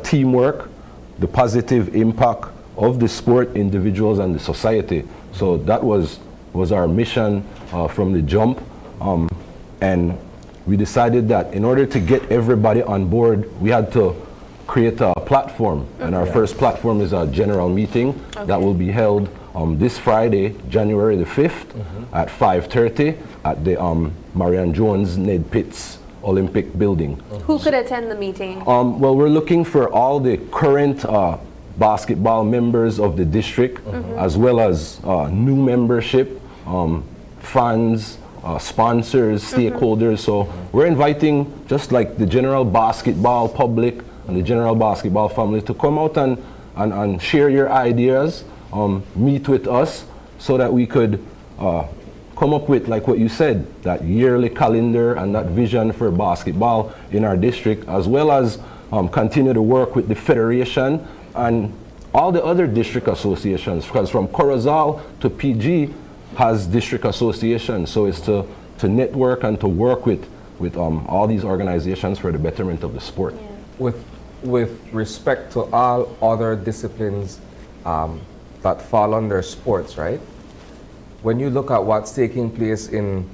teamwork, the positive impact of the sport, individuals, and the society. So that was our mission from the jump. And we decided that in order to get everybody on board, we had to create a platform. And our first platform is a general meeting that will be held this Friday, January the 5th at 5:30 at the Marianne Jones Ned Pitts Olympic building. Who could attend the meeting? Well, we're looking for all the current basketball members of the district, as well as new membership, fans, sponsors, stakeholders. So we're inviting just like the general basketball public and the general basketball family to come out and share your ideas, meet with us so that we could come up with, like what you said, that yearly calendar and that vision for basketball in our district, as well as continue to work with the federation and all the other district associations, because from Corozal to PG has district associations. So it's to network and to work with all these organizations for the betterment of the sport. With with respect to all other disciplines that fall under sports, right? When you look at what's taking place in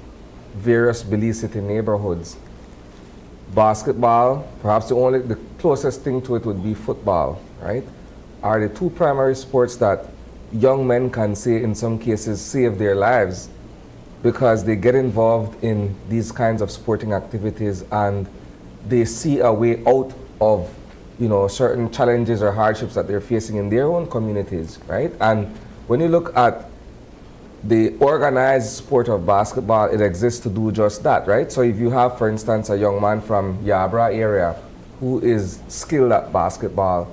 various Belize City neighborhoods, basketball, perhaps the closest thing to it would be football, right? Are the two primary sports that young men can say in some cases save their lives because they get involved in these kinds of sporting activities and they see a way out of, you know, certain challenges or hardships that they're facing in their own communities, right? And when you look at the organized sport of basketball, it exists to do just that, right? So if you have, for instance, a young man from Yabra area who is skilled at basketball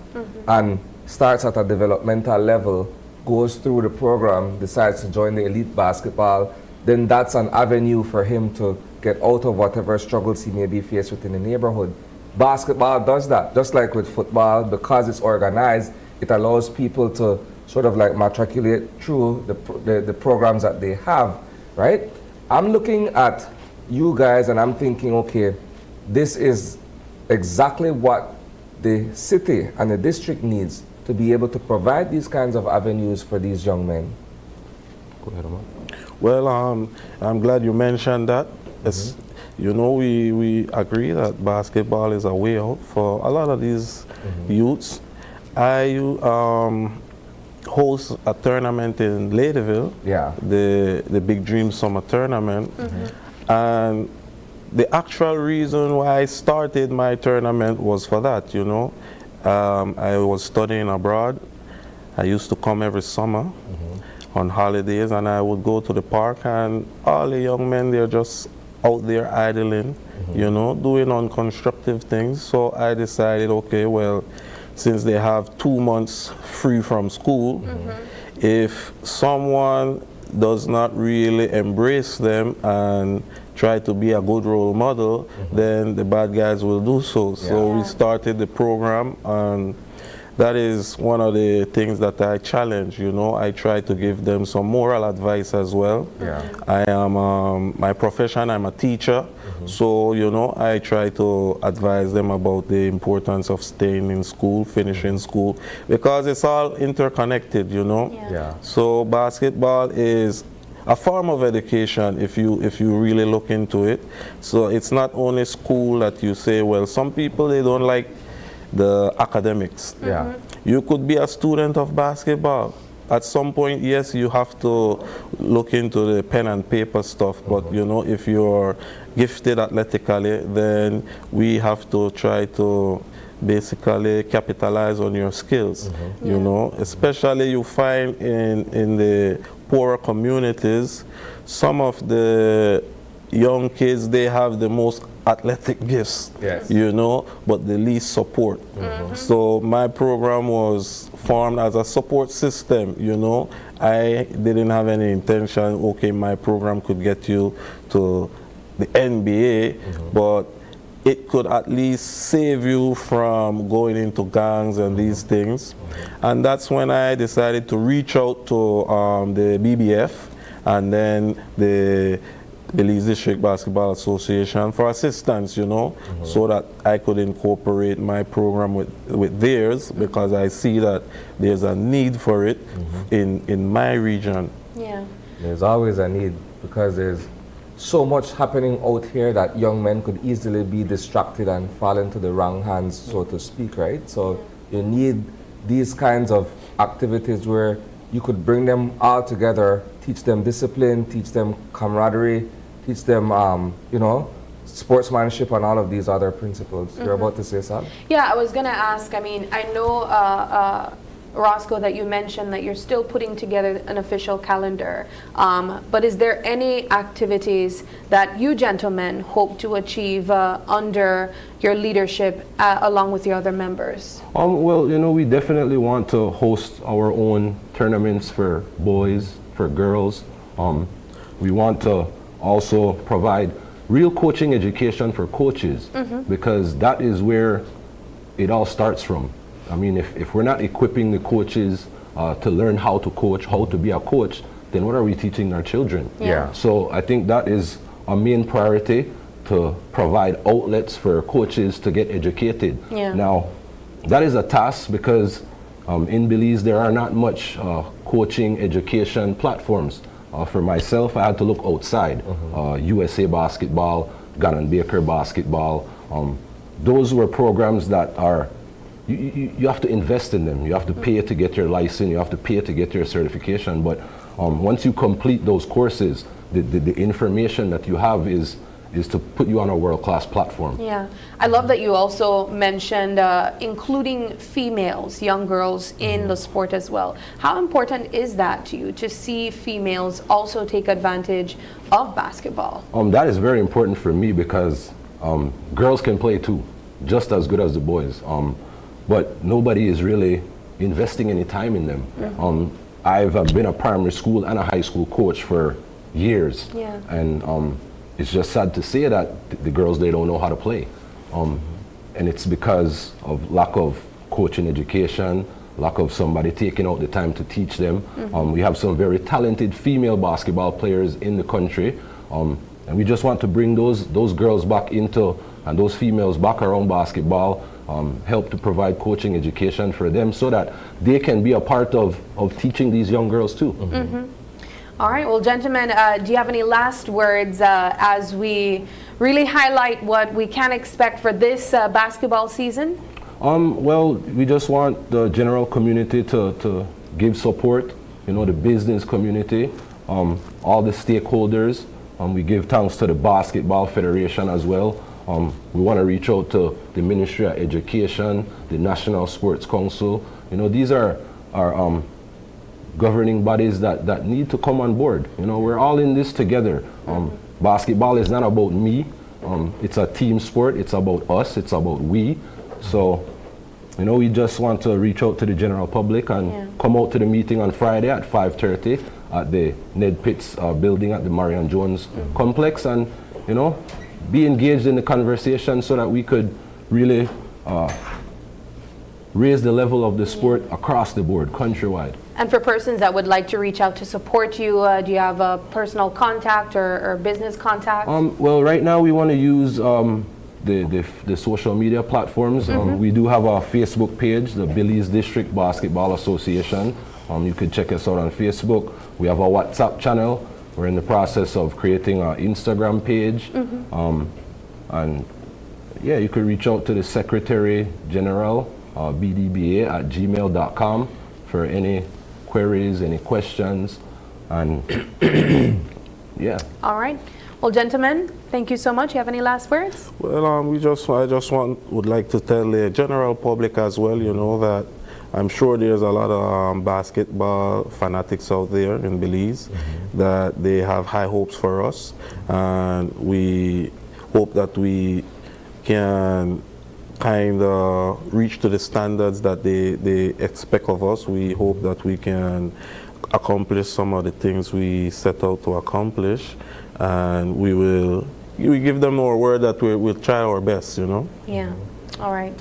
and starts at a developmental level, goes through the program, decides to join the elite basketball, then that's an avenue for him to get out of whatever struggles he may be faced with in the neighborhood. Basketball does that, just like with football, because it's organized, it allows people to sort of like matriculate through the programs that they have, right? I'm looking at you guys and I'm thinking, okay, this is exactly what the city and the district needs to be able to provide these kinds of avenues for these young men. Go ahead, Omar. Well, I'm glad you mentioned that. You know, we agree that basketball is a way out for a lot of these youths. I host a tournament in Ladyville, the Big Dream Summer Tournament, and the actual reason why I started my tournament was for that, you know. I was studying abroad. I used to come every summer on holidays, and I would go to the park, and all the young men, they're just out there idling, you know, doing unconstructive things. So I decided, okay, well, since they have 2 months free from school, if someone does not really embrace them and try to be a good role model, then the bad guys will do so. So we started the program, and that is one of the things that I challenge, you know. I try to give them some moral advice as well. I am, my profession, I'm a teacher, so, you know, I try to advise them about the importance of staying in school, finishing school, because it's all interconnected, you know. So basketball is a form of education if you really look into it. So it's not only school that you say, well, some people, they don't like the academics. You could be a student of basketball. At some point, yes, you have to look into the pen and paper stuff, but you know, if you're gifted athletically, then we have to try to basically capitalize on your skills, you know. Especially you find in the poorer communities, some of the young kids, they have the most athletic gifts, you know, but the least support. So my program was formed as a support system, you know. I didn't have any intention, okay, my program could get you to the NBA, but it could at least save you from going into gangs and these things. And that's when I decided to reach out to the BBF and then the Belize District Basketball Association for assistance, you know, so that I could incorporate my program with theirs, because I see that there's a need for it in my region. There's always a need, because there's so much happening out here that young men could easily be distracted and fall into the wrong hands, so to speak, right? So you need these kinds of activities where you could bring them all together, teach them discipline, teach them camaraderie, teach them, you know, sportsmanship and all of these other principles. You're about to say something? Yeah, I was going to ask, I mean, I know, Roscoe, that you mentioned that you're still putting together an official calendar, but is there any activities that you gentlemen hope to achieve under your leadership along with your other members? Well, you know, we definitely want to host our own tournaments for boys, for girls. We want to also provide real coaching education for coaches, because that is where it all starts from. I mean, if we're not equipping the coaches to learn how to coach, how to be a coach, then what are we teaching our children? So I think that is a main priority, to provide outlets for coaches to get educated. Now, that is a task because in Belize there are not much coaching education platforms. For myself, I had to look outside. USA Basketball, Gannon Baker Basketball. Those were programs that are, you have to invest in them. You have to pay to get your license, you have to pay to get your certification. But once you complete those courses, the information that you have is to put you on a world-class platform. Yeah, I love that you also mentioned including females, young girls in the sport as well. How important is that to you to see females also take advantage of basketball? That is very important for me because girls can play too, just as good as the boys. But nobody is really investing any time in them. I've been a primary school and a high school coach for years, and it's just sad to say that the girls, they don't know how to play. And it's because of lack of coaching education, lack of somebody taking out the time to teach them. We have some very talented female basketball players in the country, and we just want to bring those girls back into, and those females back around basketball, help to provide coaching education for them so that they can be a part of teaching these young girls too. All right, well, gentlemen, do you have any last words as we really highlight what we can expect for this basketball season? Well, we just want the general community to give support, the business community, all the stakeholders. We give thanks to the Basketball Federation as well. We want to reach out to the Ministry of Education, the National Sports Council. These are governing bodies that need to come on board. We're all in this together. Basketball is not about me. It's a team sport. It's about us. It's about we. So, we just want to reach out to the general public and come out to the meeting on Friday at 5:30 at the Ned Pitts building at the Marion Jones complex, and be engaged in the conversation so that we could really raise the level of the sport across the board, countrywide. And for persons that would like to reach out to support you, do you have a personal contact or business contact? Well, right now we want to use the social media platforms. We do have a Facebook page, the Belize District Basketball Association. You could check us out on Facebook. We have a WhatsApp channel. We're in the process of creating an Instagram page. And yeah, you could reach out to the Secretary General, bdba@gmail.com for any queries, any questions, and yeah. All right. Well, gentlemen, thank you so much. You have any last words? Well, I just would like to tell the general public as well, that I'm sure there's a lot of basketball fanatics out there in Belize that they have high hopes for us, and we hope that we can kind of reach to the standards that they expect of us. We hope that we can accomplish some of the things we set out to accomplish, and we give them our word that we'll try our best, Yeah. All right.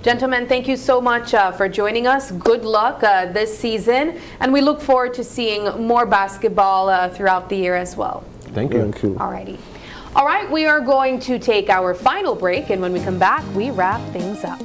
Gentlemen, thank you so much for joining us. Good luck this season, and we look forward to seeing more basketball throughout the year as well. Thank you. Thank you. All righty. All right, we are going to take our final break, and when we come back, we wrap things up.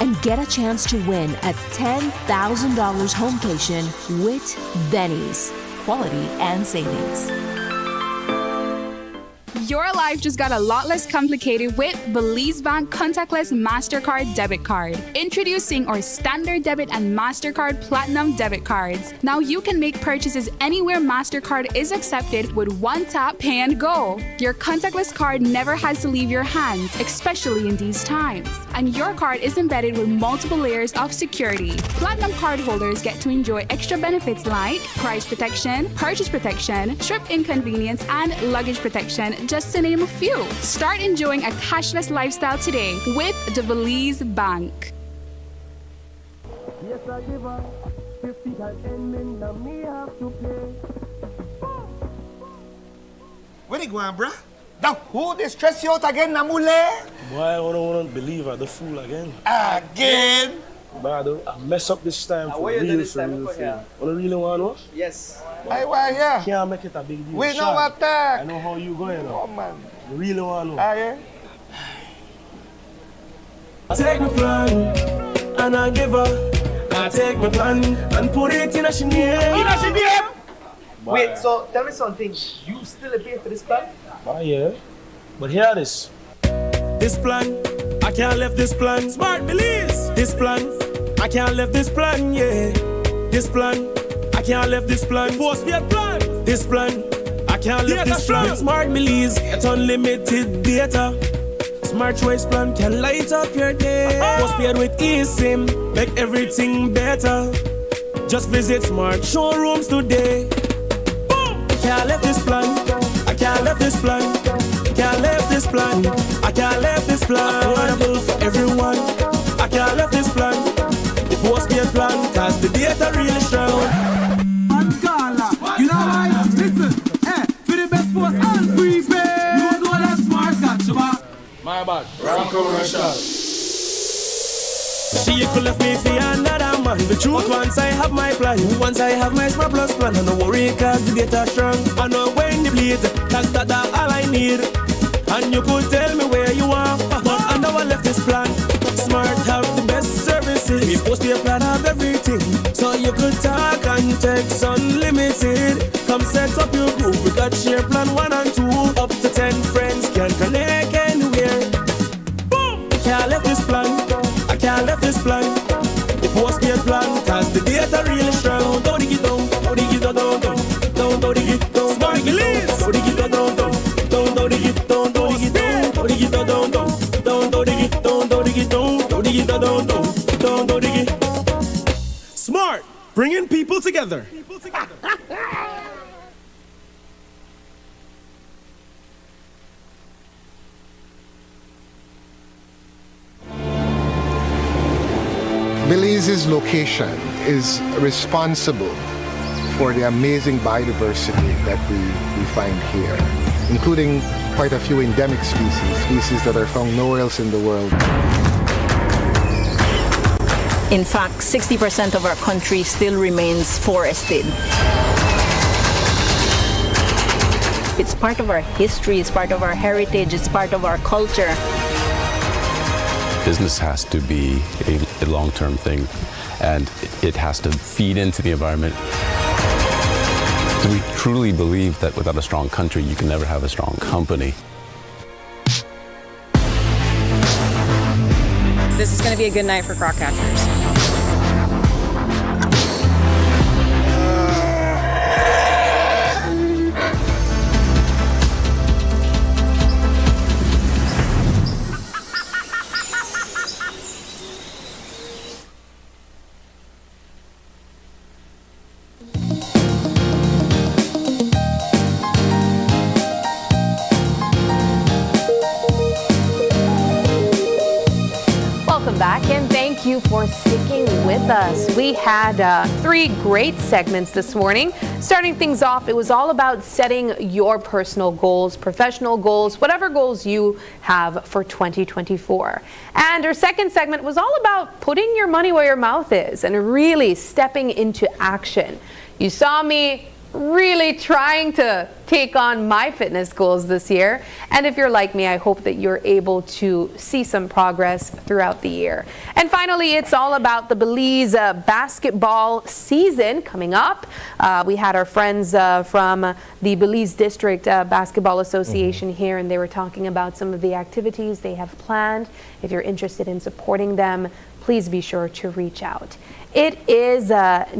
And get a chance to win a $10,000 homecation with Benny's. Quality and savings. Your life just got a lot less complicated with Belize Bank Contactless MasterCard Debit Card. Introducing our Standard Debit and MasterCard Platinum Debit Cards. Now you can make purchases anywhere MasterCard is accepted with one tap, pay and go. Your contactless card never has to leave your hands, especially in these times. And your card is embedded with multiple layers of security. Platinum card holders get to enjoy extra benefits like price protection, purchase protection, trip inconvenience, and luggage protection, just to name a few. Start enjoying a cashless lifestyle today with the Belize Bank. Yes, I give her 50 and then me have to pay. Where they going, bruh? Now, who they stress you out again, Namule? Boy, I don't believe at the fool again. Again? But I mess up this time for real. You really want to know? Yes. I want yeah. Can't make it a big deal. We know what that. I know how you going now. Oh, man. You really want to know? Yeah. I take my plan and I give her. I take my plan and put it in a name. In a name? Wait, so tell me something. You still pay for this plan? Oh, yeah. But hear this. This plan, I can't left this plan. Smart Belize. This plan, I can't left this plan, yeah. This plan, I can't left this plan. Postpaid plan. This plan, I can't left this plan. Smart Belize, it's unlimited data. Smart Choice plan can light up your day. Postpaid with eSIM, make everything better. Just visit Smart Showrooms today. Boom! I can't left this plan. I can't left this plan. Can't left this plan. I can't left this plan. Affordable for everyone. I can't left this plan. The postpaid plan, cause the data really strong. You know why? Listen, for the best post and prepaid. You know that Smart got you back. My bad. Ram commercial. She could left me for another man. The truth, once I have my plan, once I have my Smart Plus plan, I no worry cause the data strong. I know when you bleed, that's all I need. And you could tell me where you are, but I know I left this plan. Smart have the best services. We post your plan have everything, so you could talk and text unlimited. Come set up your group. We got share plan 1 and 2. Up to 10 friends can connect anywhere. Boom! I can't left this plan. I can't left this plan. The postpaid plan, cause the data really strong. Don't dig it down, don't dig it down, don't dig it down, Smart Belize. Don't dig it down, don't dig it down, don't dig it down, don't dig it down, don't dig it down, don't dig it down, don't dig it down, don't dig it. Smart, bringing people together. Belize's location is responsible for the amazing biodiversity that we find here, including quite a few endemic species that are found nowhere else in the world. In fact, 60% of our country still remains forested. It's part of our history, it's part of our heritage, it's part of our culture. Business has to be a long-term thing, and it has to feed into the environment. We truly believe that without a strong country, you can never have a strong company. This is going to be a good night for croc catchers. Back and thank you for sticking with us. We had 3 great segments this morning. Starting things off, it was all about setting your personal goals, professional goals, whatever goals you have for 2024. And our second segment was all about putting your money where your mouth is and really stepping into action. You saw me really trying to take on my fitness goals this year. And if you're like me, I hope that you're able to see some progress throughout the year. And finally, it's all about the Belize basketball season coming up. We had our friends from the Belize District Basketball Association here, and they were talking about some of the activities they have planned. If you're interested in supporting them, please be sure to reach out. It is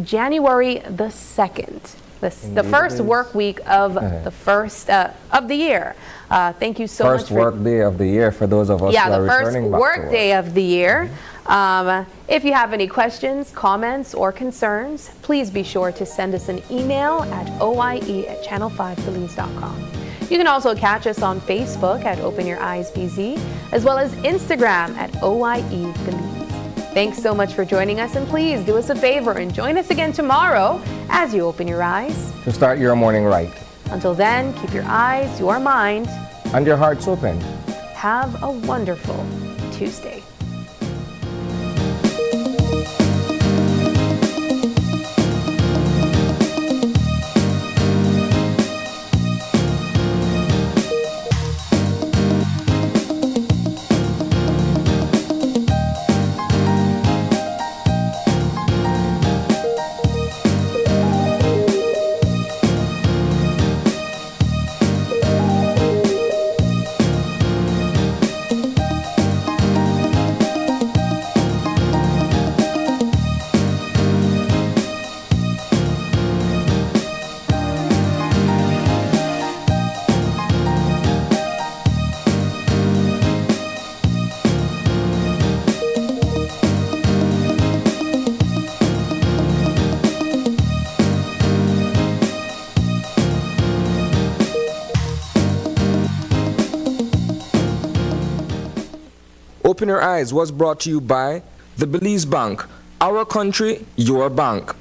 January the 2nd. The first work week of the first of the year. Thank you so much. First work day of the year for those of us who are returning back to work. Yeah, the first work day of the year. If you have any questions, comments, or concerns, please be sure to send us an email at oie@channel5belize.com. You can also catch us on Facebook at Open Your Eyes BZ, as well as Instagram at OIE Belize. Thanks so much for joining us, and please do us a favor and join us again tomorrow as you open your eyes. To start your morning right. Until then, keep your eyes, your mind, and your hearts open. Have a wonderful Tuesday. Open Your Eyes was brought to you by the Belize Bank. Our country, your bank.